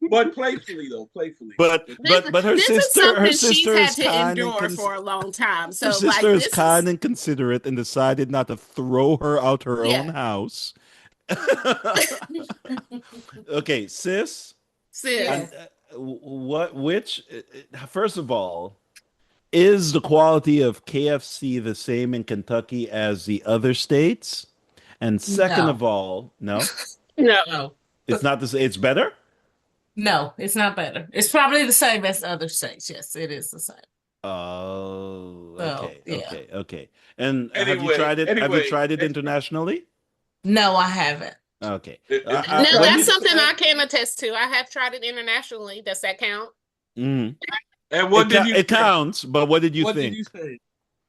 But playfully though, playfully. But This is something her she's sister had is to kind and endure for a long time. her So sister like is this is kind and considerate and decided not to throw her out her own yeah. house. Okay, sis. Sis. And, first of all, is the quality of KFC the same in Kentucky as the other states? And second No. of all, no, No. No. it's not the same. It's better. No, it's not better. It's probably the same as other states. Yes, it is the same. Oh, So, okay, yeah. okay, okay. And have you Anyway, tried it? Have you anyway, tried it next internationally? No, I haven't. Okay. If you No, try when that's did? it, something I can attest to. I have tried it internationally. Does that count? Mm, and what did you it say? counts, but what did you What did think? you say?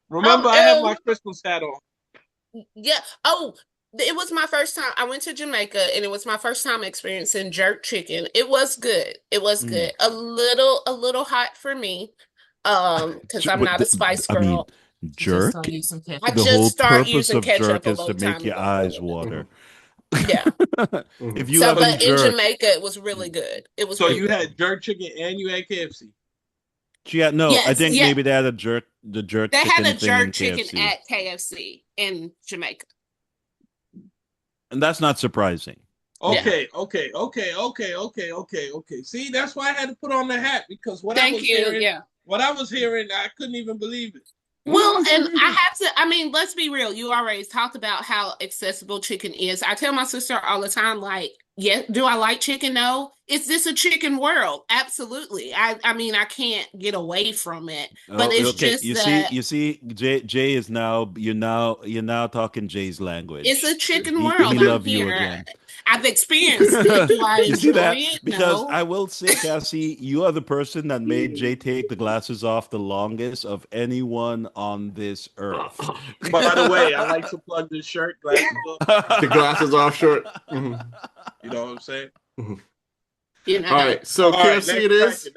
Remember, I have my Christmas hat on. Yeah. Oh, it was my first time. I went to Jamaica and it was my first time experiencing jerk chicken. It was good. It was Mm. good. A little hot for me. Because I'm not a spice I mean, girl. Just jerk. don't use some I ketchup. The just whole start purpose using of jerk ketchup a is to long make time your ago. eyes water. Yeah. If you So, haven't but in jerked, Jamaica, it was really good. It was So really you good. had jerk chicken and you had KFC. no, I Yes, think yeah. maybe they had the jerk They had chicken a thing in jerk chicken KFC, at KFC in Jamaica. and that's not surprising. Yeah. Okay. See, that's why I had to put on the hat because Thank you. Yeah. what I was hearing, I couldn't even believe it. Well, and I mean, let's be real. You already talked about how accessible chicken is. I tell my sister all the time, like, yeah, do I like chicken? No. Is this a chicken world? Absolutely. I mean, I can't get away from it. But Oh, it's okay. just that You see, Jay is now you're now talking Jay's language. it's a chicken He world. I'm love you here. again. I've experienced it. Do I You see enjoy that? it? Because No. I will say, Cassie, you are the person that made Jay take the glasses off the longest of anyone on this earth. By the way, I like to plug this shirt, glasses off. The glasses off short. Mhm. You know what I'm saying? You know. All right, so All right, KFC it is.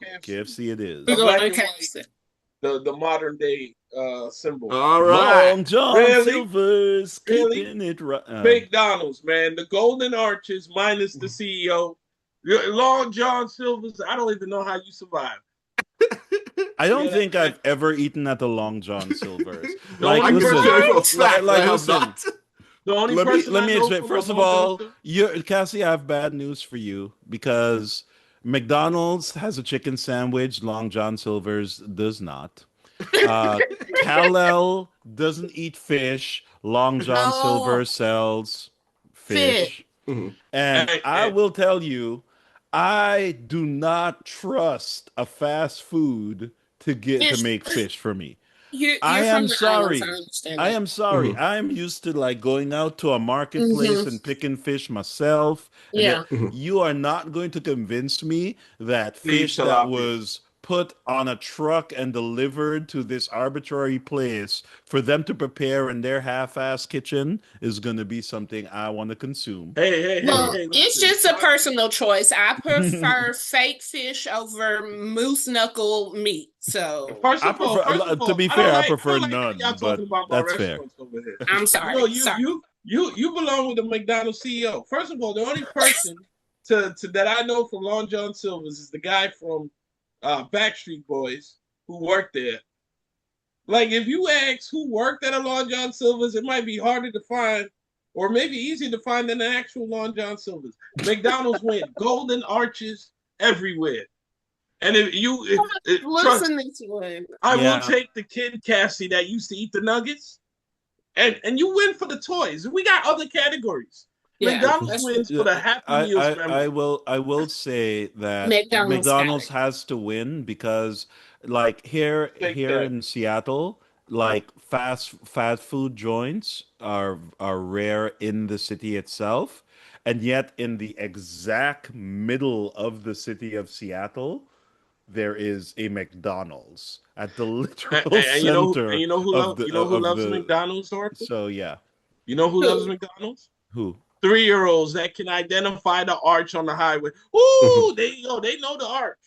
next KFC it is. We're The going black to and KFC. the modern day symbol. All right. Long John Really? Silver's Really? keeping it right. McDonald's, man. The golden arches minus the CEO. Long John Silver's. I don't even know how you survive. I don't Yeah, think that- I've ever eaten at the Long John Silver's. The Like, only I can person tell I you for know- a fact like, I have listen. not. The only let person me I know explain. from First the of Long John all, Silver- Cassie, I have bad news for you because McDonald's has a chicken sandwich. Long John Silver's does not. Kal-El doesn't eat fish. Long John No. Silver sells fish. Mhm. And Hey, I hey. will tell you, I do not trust a fast food to make fish for me. You're I from am the sorry. islands, I understand I that. am sorry. Mhm. I am used to like going out to a marketplace Mhm. and picking fish myself. And Yeah. you are not going to convince me that Please, fish that tilapia. was put on a truck and delivered to this arbitrary place for them to prepare in their half-ass kitchen is going to be something I want to consume. Hey, Well, hey. it's listen. just a personal choice. I prefer fake fish over moose knuckle meat. So First I of all, prefer, to be I fair, don't I like- prefer I don't like how none, y'all but talking about my that's fair. restaurants over here. I'm sorry. No, Sorry. you belong with the McDonald's CEO. First of all, the only person to that I know from Long John Silver's is the guy from Backstreet Boys who worked there. Like, if you ask who worked at a Long John Silver's, it might be harder to find, or maybe easier to find than an actual Long John Silver's. McDonald's went golden arches everywhere. And if trust, Listening to it. I Yeah. will take the kid Cassie that used to eat the nuggets, and you win for the toys. We got other categories. Yeah, McDonald's that's wins for the Happy Meals memory. I will say that McDonald's McDonald's got it. has to win because like here Take here that. in Seattle, like fast food joints are rare in the city itself, and yet in the exact middle of the city of Seattle, there is a McDonald's at the literal And center you know who of loves the McDonald's, Oracle? so yeah. You know who Who? loves McDonald's? Who? 3-year-olds that can identify the arch on the highway. Ooh, there you go. They know the arch.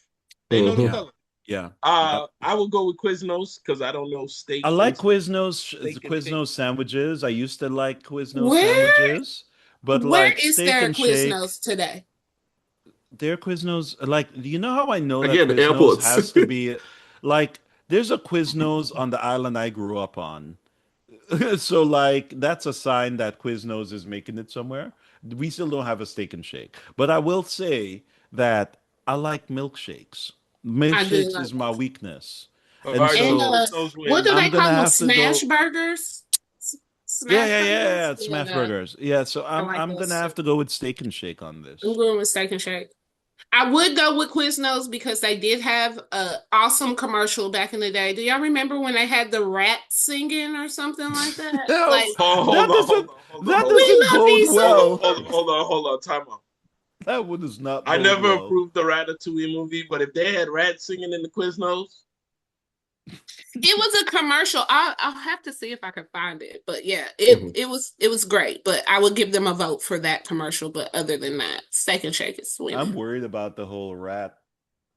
They know the Yeah. color. Yeah. I will go with Quiznos because I don't know steak. I like and- Quiznos sandwiches. I used to like Quiznos Where- sandwiches, but Where like is steak their and shake, Quiznos today? their Quiznos. Like, do you know how I know Again, that the Quiznos airports. has to be like? There's a Quiznos on the island I grew up on. So like that's a sign that Quiznos is making it somewhere. We still don't have a steak and shake, but I will say that I like milkshakes. I do Milkshakes like is my weakness, All and right, so and so Quiznos what do wins. they I'm gonna call them? have to Smash go. burgers? Yeah, Smash yeah, yeah, burgers? yeah. It's smash Yeah, burgers. Yeah, so I I'm like I'm gonna those too. have to go with steak and shake on I'm this. going with Steak and Shake. I would go with Quiznos because they did have a awesome commercial back in the day. Do y'all remember when they had the rat singing or something like that? No, Like, Hold that on, hold doesn't on, hold on, that hold on, we doesn't love bode these well. songs. hold on. Time out. That one does not I bode never well. approved the Ratatouille movie, but if they had rats singing in the Quiznos, It was a commercial. I'll have to see if I can find it. But yeah, it Mhm. it was it was great. But I would give them a vote for that commercial. But other than that, Steak and Shake is I'm winning. worried about the whole rat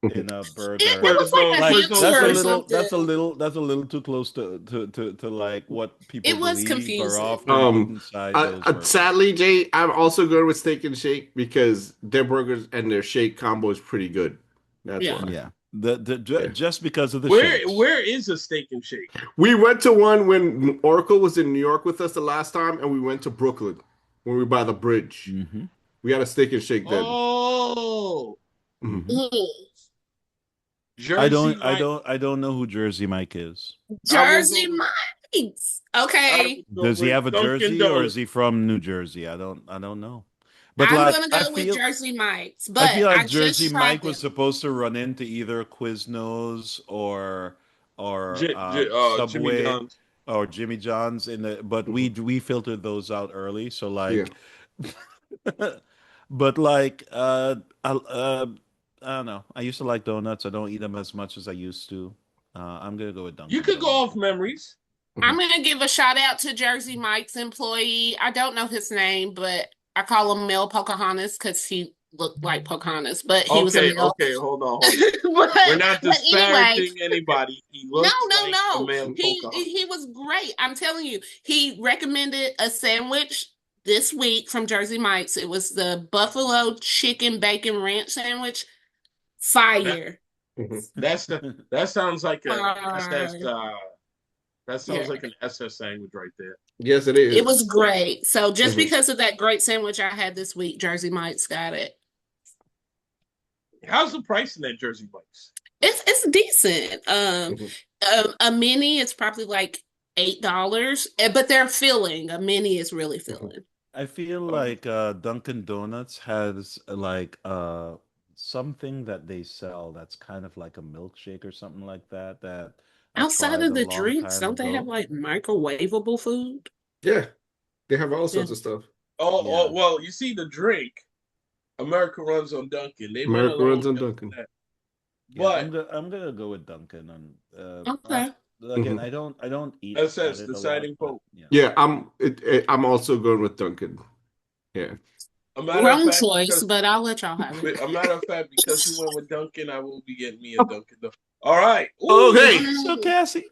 in a It burger. was like a Quiznos, Like Quiznos that's hamster a or wins. little something. that's a little too close to like what people It was believe are confusing. often put inside those burgers. Sadly, Jay, I'm also going with Steak and Shake because their burgers and their shake combo is pretty good. That's Yeah. why. Yeah. Yeah. Just because of the Where shakes. where is a steak and shake? We went to one when Oracle was in New York with us the last time, and we went to Brooklyn when we were by the bridge. Hmm. We had a Steak and Shake then. Oh, Mhm. Hmm. Mm. Jersey Mike. I don't know who Jersey Mike is. I will go Jersey with Mike's. I Okay. will go Does he with have a Dunkin' jersey or is Donuts. he from New Jersey? I don't know. But I'm like gonna go with Jersey Mike's, I but feel I like Jersey just tried Mike was them. supposed to run into either Quiznos or Jimmy Subway John's. or Jimmy John's in the but Mhm. we filtered those out early. So Yeah. like but like I don't know. I used to like donuts. I don't eat them as much as I used to. I'm gonna go with You Dunkin' could go Donuts. off memories. I'm Mhm. gonna give a shout out to Jersey Mike's employee. I don't know his name, but I call him Mel Pocahontas because he looked like Pocahontas, but he was a Okay, male. hold on, hold on. We're but, not but anyway, disparaging anybody. He no, looks no, like a no. male He Pocahontas. was great. I'm telling you. He recommended a sandwich this week from Jersey Mike's. It was the buffalo chicken bacon ranch sandwich. That Fire. Mhm. that's the that sounds like a SS Fire. that sounds Yeah. like an SS sandwich right there. Yes, it It is. was great. So just Mhm. because of that great sandwich I had this week, Jersey Mike's got it. How's the price in that Jersey Mike's? It's decent. Mhm. A mini is probably like $8, but they're filling. A mini is really Mhm. filling. I feel Um, like Dunkin' Donuts has like something that they sell that's kind of like a milkshake or something like that that I Outside tried of a the long drinks, time don't they have ago. like microwavable food? Yeah, they have all Yeah. sorts of stuff. Yeah. well, you see the drink, America runs on Dunkin'. They run America along runs on with Dunkin'. that. Yeah, But I'm gonna go with Dunkin' and Okay. again Mhm. I don't eat at SS it a lot, deciding but vote. yeah. Yeah, I'm also going with Dunkin'. Yeah. A matter of Wrong fact, choice, because but I'll let y'all have it. a matter of fact, because you went with Dunkin', I will be getting me a Dunkin'. All right. Ooh. Okay. So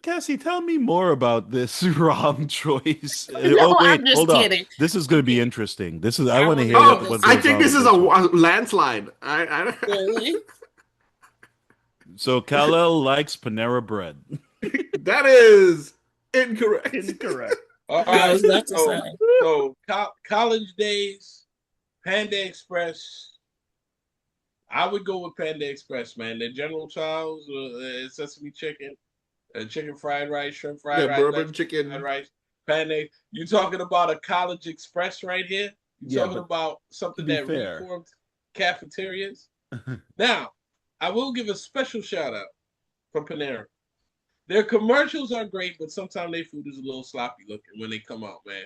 Cassie, tell me more about this wrong choice. No, Oh wait, I'm just hold on. kidding. This is going to be interesting. This is I I want to want to hear hear Oh, what this I goes one. think on this with is this one. a landslide. Really? So Kal-El likes Panera Bread. That is incorrect. Incorrect. All I right. was about to So, say. college days, Panda Express. I would go with Panda Express, man. The General Childs, sesame chicken, chicken fried rice, shrimp Yeah, fried rice, bourbon vegetables fried chicken. rice, Panda. You talking about a college express right here? You Yeah, talking but about to something be that fair, reformed cafeterias? Now, I will give a special shout out for Panera. Their commercials are great, but sometimes their food is a little sloppy looking when they come out, man.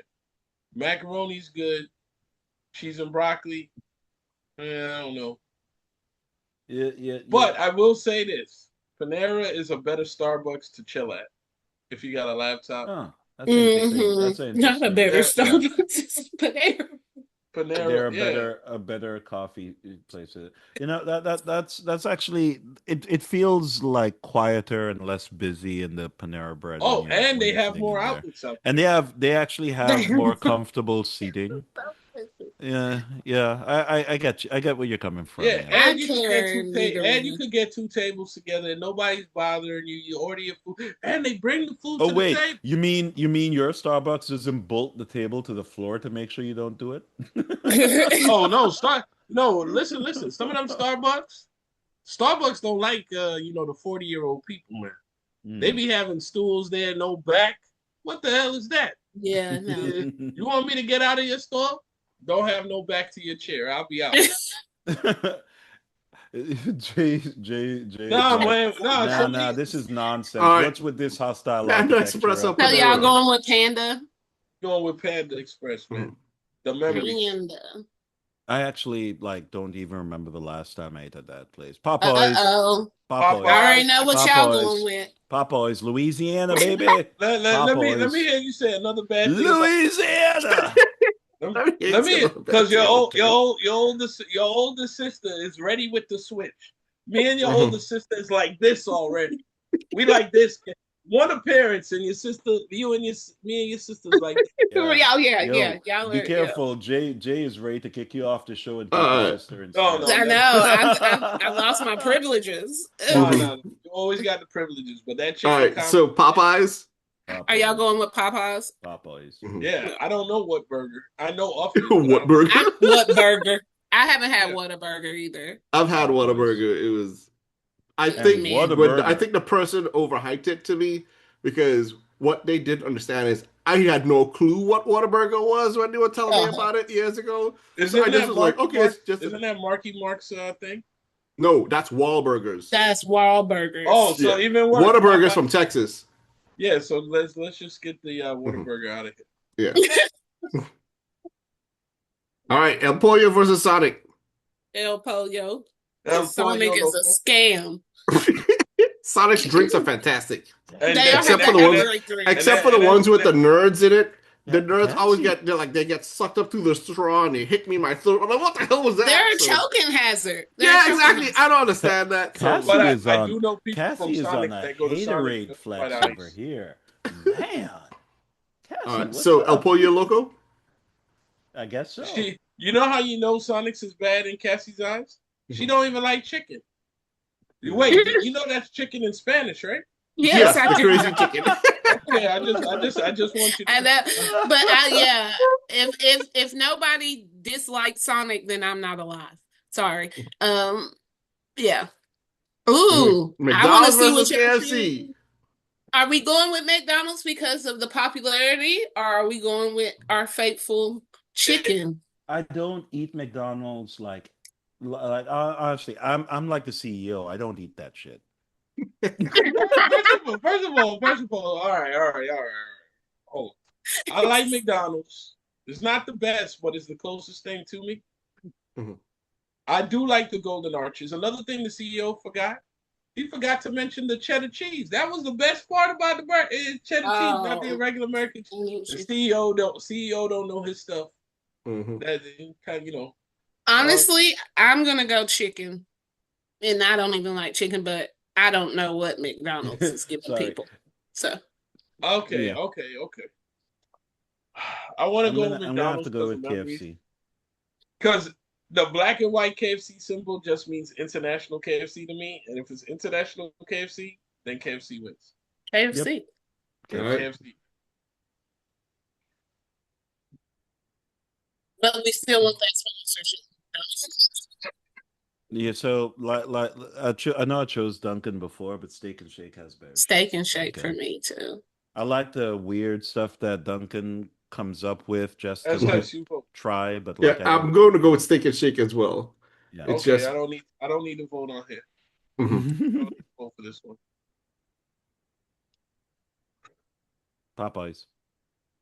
Macaroni's good, cheese and broccoli. I don't know. yeah. But I will say this: Panera is a better Starbucks to chill at if you got a laptop. Oh, that's interesting. Hmm. That's an Not a interesting better Panera, yeah. Starbucks, but there. Panera, They're yeah. a better coffee place. You know that's actually it feels like quieter and less busy in the Panera Bread Oh, and when they you're have sitting more in there. outlets out And they actually have more comfortable seating. Yeah. I get you. I get where you're coming from. Yeah, Yeah. I and you could get can neither and you one. could get two tables together, and nobody's bothering you. You order your food, and they bring the food Oh to the wait, table. you mean your Starbucks doesn't bolt the table to the floor to make sure you don't do it? Oh no, no. Listen. Some of them Starbucks don't like the 40-year-old people, man. They Hmm. be having stools there, no back. What the hell is that? Yeah, no. You want me to get out of your store? Don't have no back to your chair. I'll be out. Jay is Nah, like, man. Nah, nah, this is nonsense. All right. What's with this hostile Panda architecture Espresso up So in y'all Panera. here? going with Panda? going with Panda Express, man. Mhm. The memories. Panda. I actually don't even remember the last time I ate at that place. Popeyes, Uh-oh. I already Popeyes, know what y'all going Popeyes, with. Popeyes, Louisiana, baby. Let me Popeyes, hear you say another bad thing about. Louisiana. Let me because your older sister is ready with the switch. Me and your older sister is like this already. We like this. One appearance and me and your sister's like Yeah. Yeah. Yo, Y'all be are, yeah. careful. Jay is ready to kick you off the show and take All your right. sister no, instead. no, I never. know. I lost my privileges. No, Mhm. no. You always got the privileges, but that All chicken right. combo. So Popeyes. Are y'all Popeyes. going with Popeyes? Popeyes. Mhm. Yeah, I don't know what burger. I know of it, but I What don't. burger? What burger? I haven't had Yeah. Whataburger either. I've had Popeyes. Whataburger. It was. I And think Man. I Whataburger. think the person overhyped it to me because what they didn't understand is I had no clue what Whataburger was when they were telling me Uh-huh. about it years ago. So I Isn't just that was like, Marky okay, Mark? it's just Isn't that Marky Mark's thing? no, that's Wahlburgers. That's Oh, Wahlburgers. so Yeah, even worse. Whataburgers Popeye. from Texas. Yeah, so let's just get the Mhm. Whataburger out of Yeah. All right, El Pollo versus Sonic. El Pollo. here. El Because Sonic Pollo is a Loco. scam. Sonic's drinks are fantastic, And They then, don't have except to for the have ones, great drinks. and except then, for the and then, ones with the nerds in it. The nerds always Cassie. they get sucked up through the straw and they hit me in my throat. I'm like, what the hell was that? They're a So choking hazard. They're a yeah, choking exactly. I hazard. don't understand that. So but Cassie is I on do know people from Cassie is on Sonic a that go to Sonic haterade just to buy flex the over ice. here. Man. all Cassie, right, what's so El up? Pollo Loco. I guess so. You know how you know Sonic's is bad in Cassie's eyes? She don't even like chicken. Wait, you know that's chicken in Spanish, right? Yes, Yes, I the do. crazy chicken. Okay, I just want you to. And that, but yeah, if nobody dislikes Sonic, then I'm not alive. Sorry. Um, yeah. Ooh, I want to McDonald's see what versus y'all KFC. choose. Are we going with McDonald's because of the popularity, or are we going with our faithful chicken? I don't eat McDonald's honestly, I'm like the CEO. I don't eat that shit. First of all, all right. Hold on. I like McDonald's. It's not the best, but it's the closest thing to me. Mhm. I do like the Golden Arches. Another thing the CEO forgot. He forgot to mention the cheddar cheese. That was the best part about the burger. It's cheddar cheese, not the Oh, regular American cheese. The CEO don't know his stuff. Mhm. That kind of. Um, honestly, I'm gonna go chicken, and I don't even like chicken, but I don't know what McDonald's is giving Sorry. people. So okay, Yeah. okay. I want to go with I'm gonna have McDonald's to go because with of memories. KFC. Because the black and white KFC symbol just means international KFC to me, and if it's international KFC, then KFC wins. Yep. KFC. All right. KFC. But we still want that sponsorship. Yeah, so I know I chose Dunkin' before, but Steak and Shake has better Steak shit and than shake for Dunkin'. me too. I like the weird stuff that Dunkin' comes up with just to That's Mhm. like like super. try, but Yeah, like I I'm don't. going to go with Steak and Shake as well. Yeah. It's Okay, just. I don't need to vote on here. Mhm. I don't need to vote for this one. Popeyes.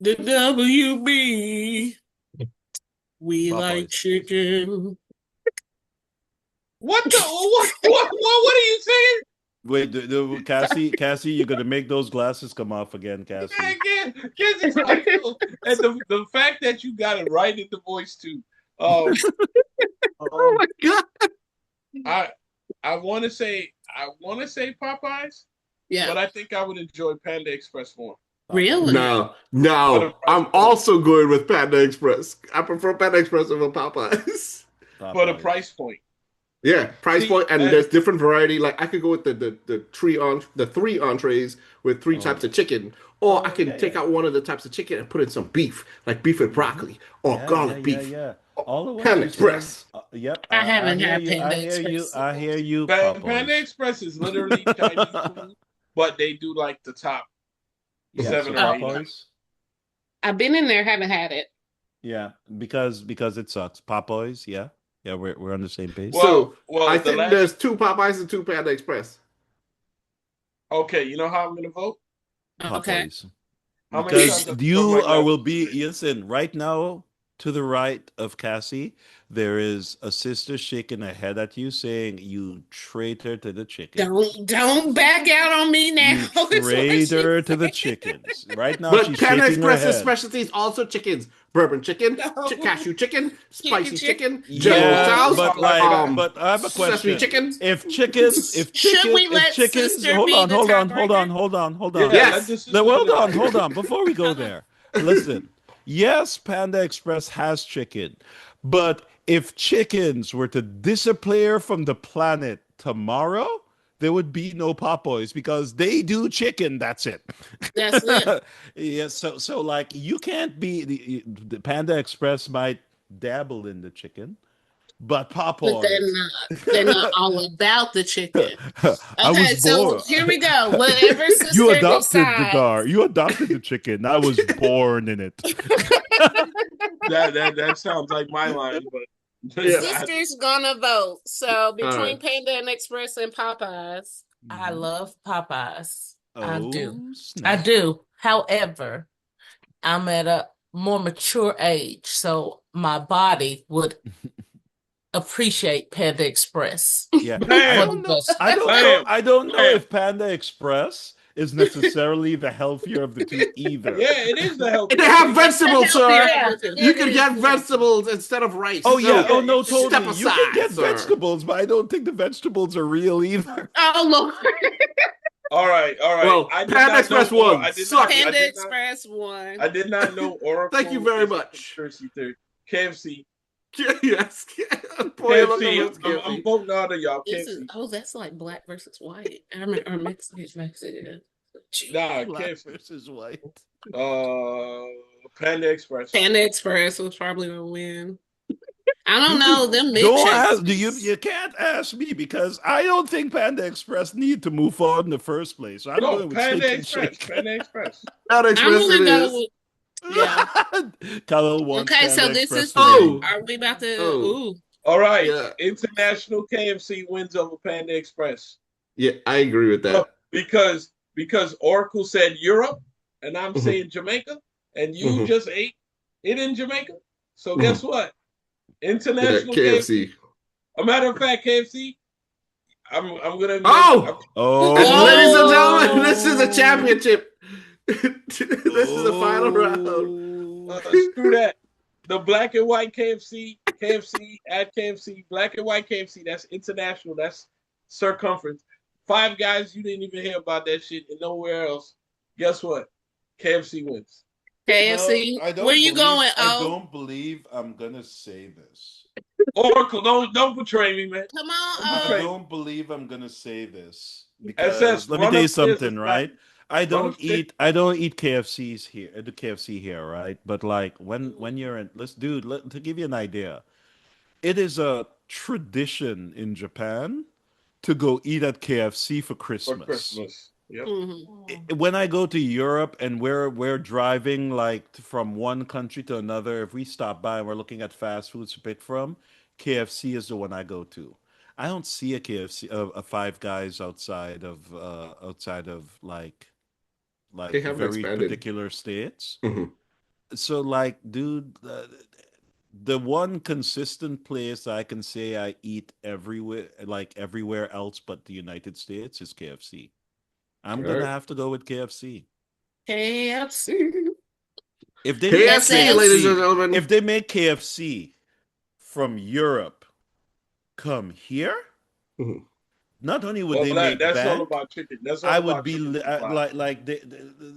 The WB. We like Popeyes. chicken. What the what are you saying? Wait, Cassie, you're gonna make those glasses come off again, Cassie. Again, and the fact that you got it right in the voice too. Um, Oh my god! I want to say Popeyes, Yeah. but I think I would enjoy Panda Express more. Really? No, For the no. price I'm point. also going with Panda Express. I prefer Panda Express over Popeyes. For the Popeyes. price point. Yeah, price See, point, and there's different variety. Like I could go with the three entrees with three types of chicken, or I can take out one of the types of chicken and put in some beef, like beef with broccoli or Yeah, garlic beef. yeah. All of what Panda you said. Express. Yep, I I haven't hear had you. I Panda hear you. Express. I hear you. Panda Popeyes. Express is literally Chinese food, but they do like the top Yeah, 7 so or 8. Popeyes. I've been in there, haven't had it. Yeah, because it sucks. Popeyes. Yeah, yeah. We're on the same page. Well, I the think last. there's 2 Popeyes and 2 Panda Express. Okay, you know how I'm gonna vote? Okay. Popeyes. How many Because times you are will be listen right now to the right of Cassie. There is a sister shaking her head at you, saying, "You traitor to the chicken. Don't back out on me now. You is what she traitor to the said. chickens." Right now, But she's Panda shaking her Express's head. specialty is also chickens: bourbon chicken, No. cashew chicken, spicy chicken, chicken. General Yeah, Tso's, but like, but I have a sesame question. chicken. Should we let sister hold be on, the hold on, tiebreaker? Yeah, Yes. let this No, sister hold on. Before we go there, listen. Yes, Panda Express has chicken, but if chickens were to disappear from the planet tomorrow, there would be no Popeyes because they do chicken. That's it. That's it. Yeah. So like you can't be the Panda Express might dabble in the chicken, but But Popeyes. they're not all about the chicken. I was Okay, so born. here we go. Whatever You sister adopted the decides. dar. You adopted the chicken. I was born in it. that sounds like my line, but Yeah. Sister's gonna vote. So between right. Panda and Express and Popeyes. I love Popeyes. I do. Oh, I snap. do. However, I'm at a more mature age, so my body would appreciate Panda Express. Yeah. Bam! I don't know. I don't Bam! know. I don't know Bam! if Panda Express is necessarily the healthier of the two either. Yeah, it is the healthy. They have vegetables, sir. Yeah, You can get vegetables instead of rice. Oh yeah. So Oh no, step totally. You can aside, get sir. vegetables, but I don't think the vegetables are real either. Oh Lord. All right. Well, I did Panda not Express know, won. I did Suck not, it. I Panda did not, Express won. I did not know Oracle. Thank you very is a much. conspiracy theory. KFC. Yes. Boy, look KFC. at this I'm voting out of y'all. This is KFC. that's like black versus white. I mean, or Mexican. Nah, Black KFC. versus white. Panda Express. Panda Express was probably gonna win. I don't know them Don't ask. milkshakes. You can't ask me because I don't think Panda Express need to move forward in the first place. So I'm No, going with Panda Shake and Express. Shake. Panda Express. Panda I'm Express gonna it go is. with yeah. Khalil wants Okay, Panda so this Express is to Oh. win. are we about to Oh. ooh. All right. Yeah. International KFC wins over Panda Express. Yeah, I agree with that. Because Oracle said Europe and I'm Mhm. saying Jamaica, and you Mhm. just ate it in Jamaica. So Mhm. guess what? Yeah, International KFC. A matter of fact, KFC, I'm gonna Oh! Oh, And ladies and gentlemen, this is a championship. This is the final round. screw that. The black and white KFC at KFC, black and white KFC, that's international, that's circumference. Five Guys, you didn't even hear about that shit and nowhere else. Guess what? KFC wins. KFC. No, I don't Where you believe- going? I Oh, don't believe I'm gonna say this. Oracle, don't betray me, man. come on. I Right. don't believe I'm gonna say this SS, because let me run tell you upstairs something, and right? I don't upstairs. eat KFCs here, the KFC here, right? But like when you're in, to give you an idea, it is a tradition in Japan to go eat at KFC for for Christmas. Christmas. Yep. Mhm. When I go to Europe and we're driving like from one country to another, if we stop by and we're looking at fast foods to pick from, KFC is the one I go to. I don't see a KFC, a Five Guys outside of They like haven't very expanded. particular states. Mhm. So like, dude, the one consistent place I can say I eat everywhere, like everywhere else but the United States, is KFC. I'm gonna Alright. have to go with KFC. KFC. If they make KFC, ladies and gentlemen. if they make KFC from Europe come here, Mhm. not only would Well, they make that's all bank, about chicken. That's all I would about be chicken supply.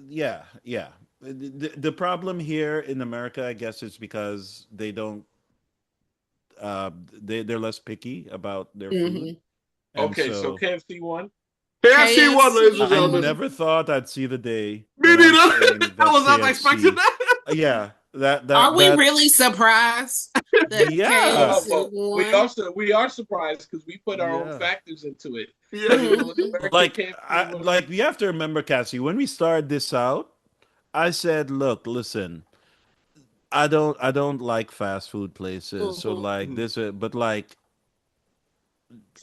yeah, yeah. The problem here in America, I guess, is because they don't they're less picky about their food, Hmm. and Okay, so so KFC one. KFC one, ladies and I gentlemen. KFC. never thought I'd see the day Me when I'm neither. saying I that was not expecting KFC. that. Yeah, Are we that really surprised that yeah, KFC Well, won? we are surprised because we put our own yeah. factors into it. Because if Yeah. it was Mhm. American KFC, Like you have to remember, Cassie, when we started this out, I said, look, listen, I don't like fast food places, so Mhm. like this, but like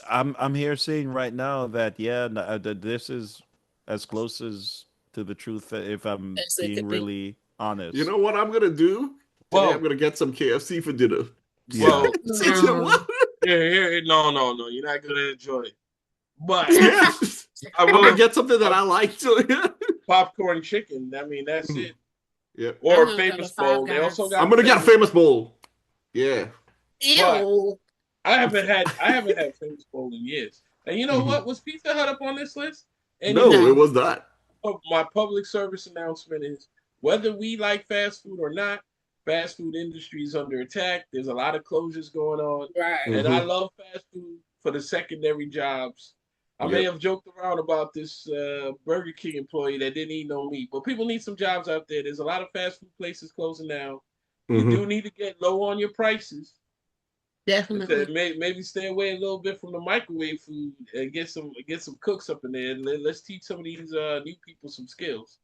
I'm here saying right now that yeah, that this is as close as to the truth if I'm As it being could be. really You honest. know what I'm gonna do today? I'm well, gonna get some KFC for dinner. Yeah. Since you No. won. no, you're not gonna enjoy it. But Yeah. I I'm gonna will get something that I like. So yeah. popcorn chicken. I mean, that's it. Yeah. Or I'm a gonna go to famous Five bowl. They also Guys. I'm got a gonna get a famous famous bowl. bowl. Yeah. But Ew. I haven't had famous bowl in years. And you know Mhm. what? Was Pizza Hut up on this list? No, Anyway, it No. was not. my public service announcement is whether we like fast food or not, fast food industry is under attack. There's a lot of closures going on. Right. And I Hmm. love fast food for the secondary jobs. I may Yep. have joked around about this Burger King employee that didn't eat no meat, but people need some jobs out there. There's a lot of fast food places closing down. You do Hmm. need to get low on your prices. Definitely. Maybe stay away a little bit from the microwave food and get some cooks up in there. And let's teach some of these new people some skills.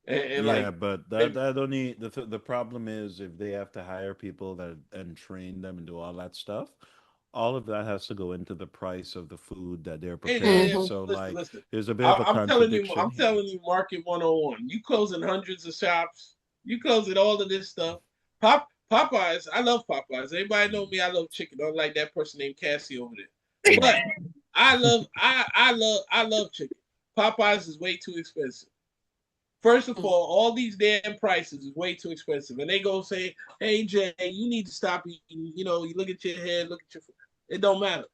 And Yeah, like, but and, that only the problem is if they have to hire people that and train them and do all that stuff, all of that has to go into the price of the food that they're preparing. Hmm. So listen, like listen. there's a bit of a contradiction I'm here. telling you, Market 101. You closing hundreds of shops. You closing all of this stuff. Popeyes. I love Popeyes. Anybody know me? I love chicken. I don't like that person named Cassie over there. Mm. But I love chicken. Popeyes is way too expensive. First of all these damn prices is way too expensive. And they go say, hey Jay, you need to stop eating. You know, you look at your head, look at your food. It don't matter.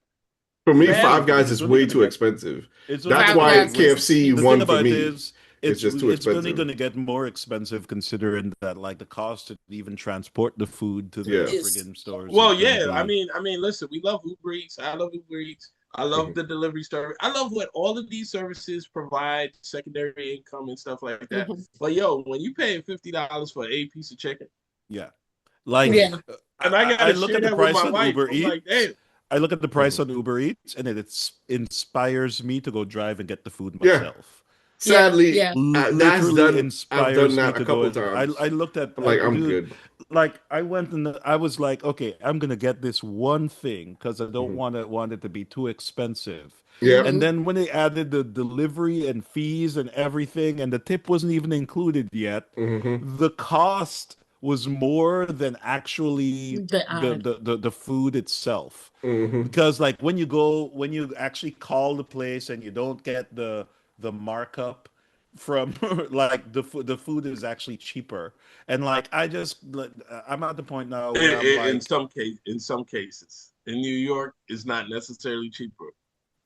For me, It's Five true. Guys It's is only way gonna too get expensive. it's only That's Five gonna why get Guys way. is KFC The thing won for about it me. is It's just too it's only expensive. gonna get more expensive considering that like the cost to even transport the food to the Yeah. is friggin' stores Well, is gonna yeah. be I mean, listen, we love Uber Eats. I love Uber Eats. I love Mhm. the delivery service. I love what all of these services provide, secondary income and stuff like that. Mhm. But yo, when you paying $50 for a piece of chicken, yeah. Like Mhm. Yeah. and I I gotta look share at the that with price my on wife, Uber I'm like, Eats. damn. I look at the price Mhm. on Uber Eats, and it inspires me to go drive and get the food Yeah. myself. Yeah. Sadly, Yeah. that's Literally done. I've done inspires me that a to go couple and I times. looked at I'm like, I'm dude, good. like I went and I was like, okay, I'm gonna get this one thing because I don't Mhm. want it to be too expensive. Yep. And Hmm. then when they added the delivery and fees and everything, and the tip wasn't even included yet, Hmm. the cost was more than actually The the food itself. Hmm. Because like when you actually call the place and you don't get the markup from like the food is actually cheaper. And like I'm at the point now where I'm like, In some cases, in New York, it's not necessarily cheaper.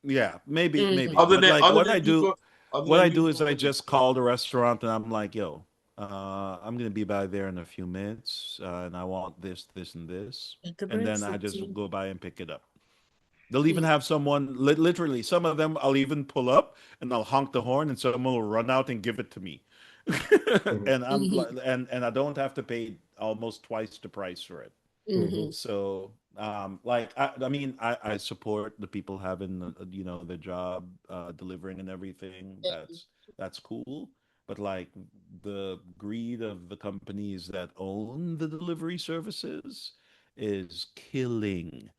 yeah, maybe. Hmm. But like Other what than I New do is I Orleans, just call the restaurant and I'm like, yo, I'm gonna be by there in a few minutes, and I want this, and this, at the and then I breakfast. just go by and pick it up. They'll even have someone, literally, some of them I'll even pull up and I'll honk the horn and someone will run out and give it to me. Hmm. And I'm Hmm. like, and I don't have to pay almost twice the price for it. Hmm. Hmm. So, like, I mean, I support the people having, the job, delivering and everything. That's cool. But like the greed of the companies that own the delivery services is killing.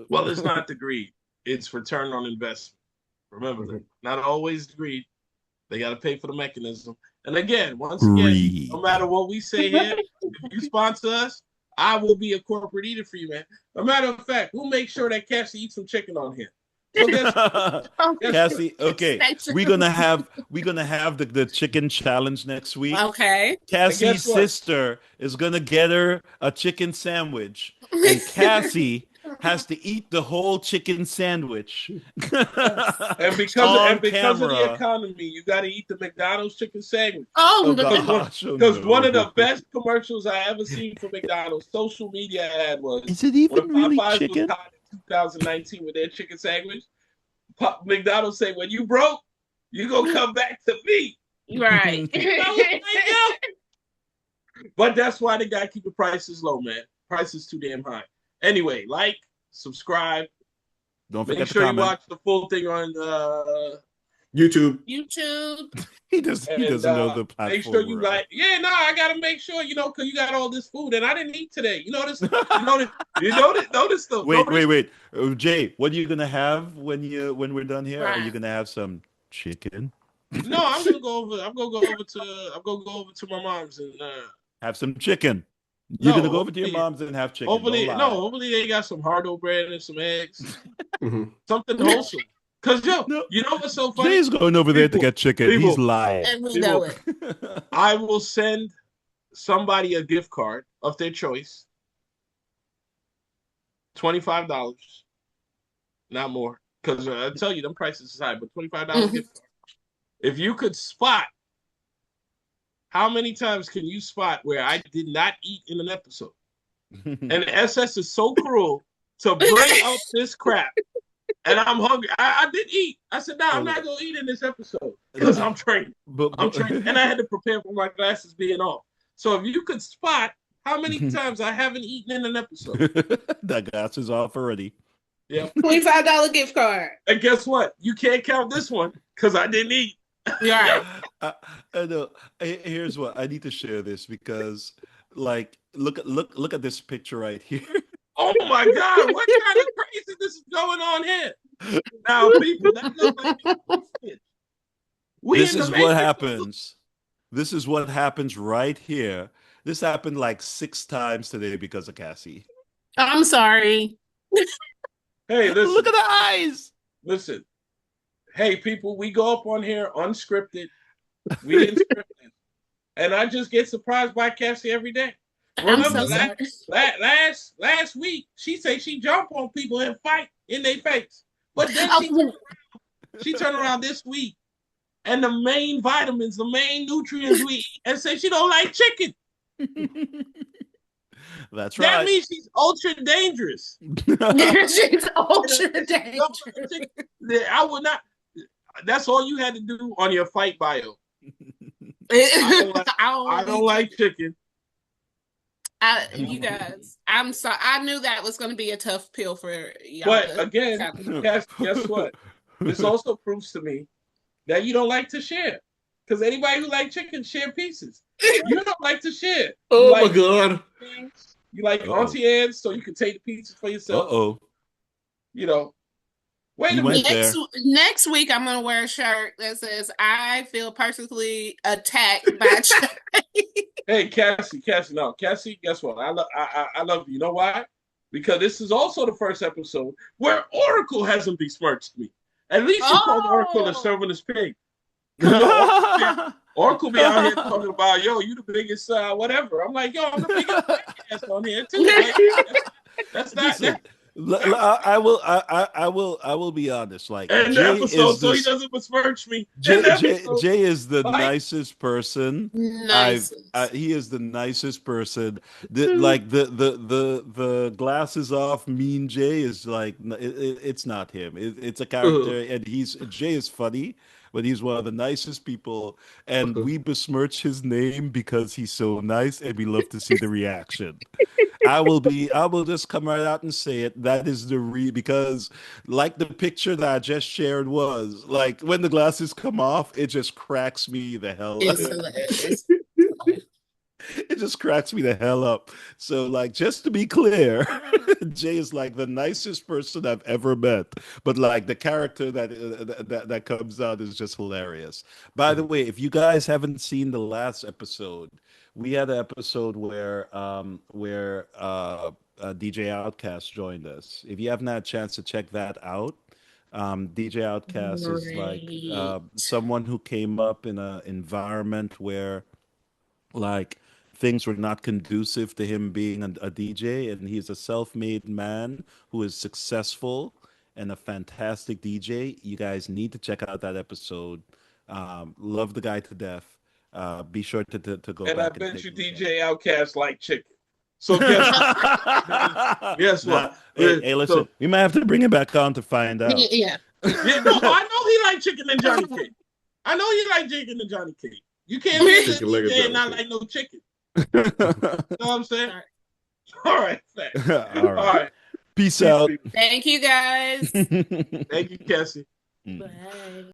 well, it's not the greed; it's return on investment. Remember Hmm. that. Not always the greed. They got to pay for the mechanism. And again, once again, no Greed. matter what we say here, if you sponsor us, I will be a corporate eater for you, man. A matter of fact, we'll make sure that Cassie eats some chicken on here. So guess what? Cassie, okay. We're gonna have the chicken challenge next week. Okay. And guess Cassie's what? sister is gonna get her a chicken sandwich, and Cassie has to eat the whole chicken sandwich. And On because of the camera. economy, you got to eat the McDonald's chicken sandwich. Oh, Oh no. gosh, oh Because one of no. the best commercials I ever seen for McDonald's social media ad was Is it when even really Popeyes was chicken? caught in 2019 with their chicken sandwich. McDonald's say, "When you broke, you gonna come back to me." Right. I was like, yo. But that's why they gotta keep the prices low, man. Prices too damn high. Anyway, like, subscribe. Don't Make forget to sure you comment. watch the full thing on YouTube. YouTube. He doesn't know the platform. make sure you we're on. like. Yeah, no, I gotta make sure, because you got all this food and I didn't eat today. You notice the Wait. Jay, what are you gonna have when we're done here? Are you Right. gonna have some chicken? No, I'm gonna go over to my mom's and Have some chicken. You're No, gonna go over to your hopefully- mom's and have chicken. hopefully Don't lie. hopefully they got some hardo bread and some eggs. Mhm. Something wholesome. Cause No. you know what's so funny? Jay's going over there to People- get chicken. He's people- lying. And we know it. I will send somebody a gift card of their choice. $25, not more. Because I tell you, them prices is high, but $25 gift card. If you could spot, how many times can you spot where I did not eat in an episode? And SS is so cruel to bring up this crap. And I'm hungry. I did eat. I said, "No, I'm not gonna eat in this episode because I'm trained. I'm trained, and I had to prepare for my glasses being off. So if you could spot how many times I haven't eaten in an episode, That gas is off already. yeah. $25 gift card. And guess what? You can't count this one because I didn't eat. Right. I know. Here's what I need to share this because, like, look at this picture right here. Oh my God! What kind of craziness is going on here? Now, people, that looks like This is what happens. This is what happens right here. This happened like 6 times today because of Cassie. I'm sorry. Hey, listen. Look at the eyes. Listen. Hey, people, we go up on here unscripted. We didn't script it. And I just get surprised by Cassie every day. I'm Remember, so sorry. last week, she said she jump on people and fight in their face. But then she turned around this week, and the main vitamins, the main nutrients we eat, and say she don't like chicken. That's right. That means she's ultra dangerous. She's ultra dangerous. I would not. That's all you had to do on your fight bio. I don't like chicken. You guys, I'm sorry. I knew that was going to be a tough pill for y'all. But again, guess what? This also proves to me that you don't like to share. Because anybody who likes chicken share pieces. You don't like to share. Oh like my God. You like Auntie Anne's, so you can take the pieces for yourself. Wait a minute. Next week, I'm going to wear a shirt that says, "I feel personally attacked by Hey, Cassie, no. Cassie, guess what? I love you. You know why? Because this is also the first episode where Oracle hasn't besmirched me. At least you called Oracle a serverless pig. Oracle be out here talking about, yo, you the biggest whatever. I'm like, yo, I'm the biggest podcast on here too. Like, that's not Listen, I will be honest. Like, and Jay the episode, is so this, he doesn't besmirch me. Jay is the nicest person. He is the nicest person. The glasses off mean Jay is like it's not him. It's a character, and Jay is funny. But he's one of the nicest people, and we besmirch his name because he's so nice, and we love to see the reaction. I will just come right out and say it. That is because like the picture that I just shared was like when the glasses come off, it just cracks me the hell up. It just cracks me the hell up. So, like, just to be clear, Jay is like the nicest person I've ever met. But like the character that comes out is just hilarious. By the way, if you guys haven't seen the last episode, we had an episode where DJ Outcast joined us. If you haven't had a chance to check that out, DJ Outcast is like someone who came up in an environment where, like, things were not conducive to him being a DJ, and he's a self-made man who is successful and a fantastic DJ. You guys need to check out that episode. Love the guy to death. Be sure to go And back I bet take you a look at it. DJ Outcast like chicken. So guess what? Hey, listen, So, we might have to bring him back on to find out. Yeah. yeah, no, I know he like chicken and Johnny cake. I know he like chicken and Johnny cake. You can't be a Chicken leg of DJ and Johnny not cake. like no chicken. You know what I'm saying? All right. Thanks. All right. All right. Peace out. Thank you guys. Thank you, Cassie. Bye.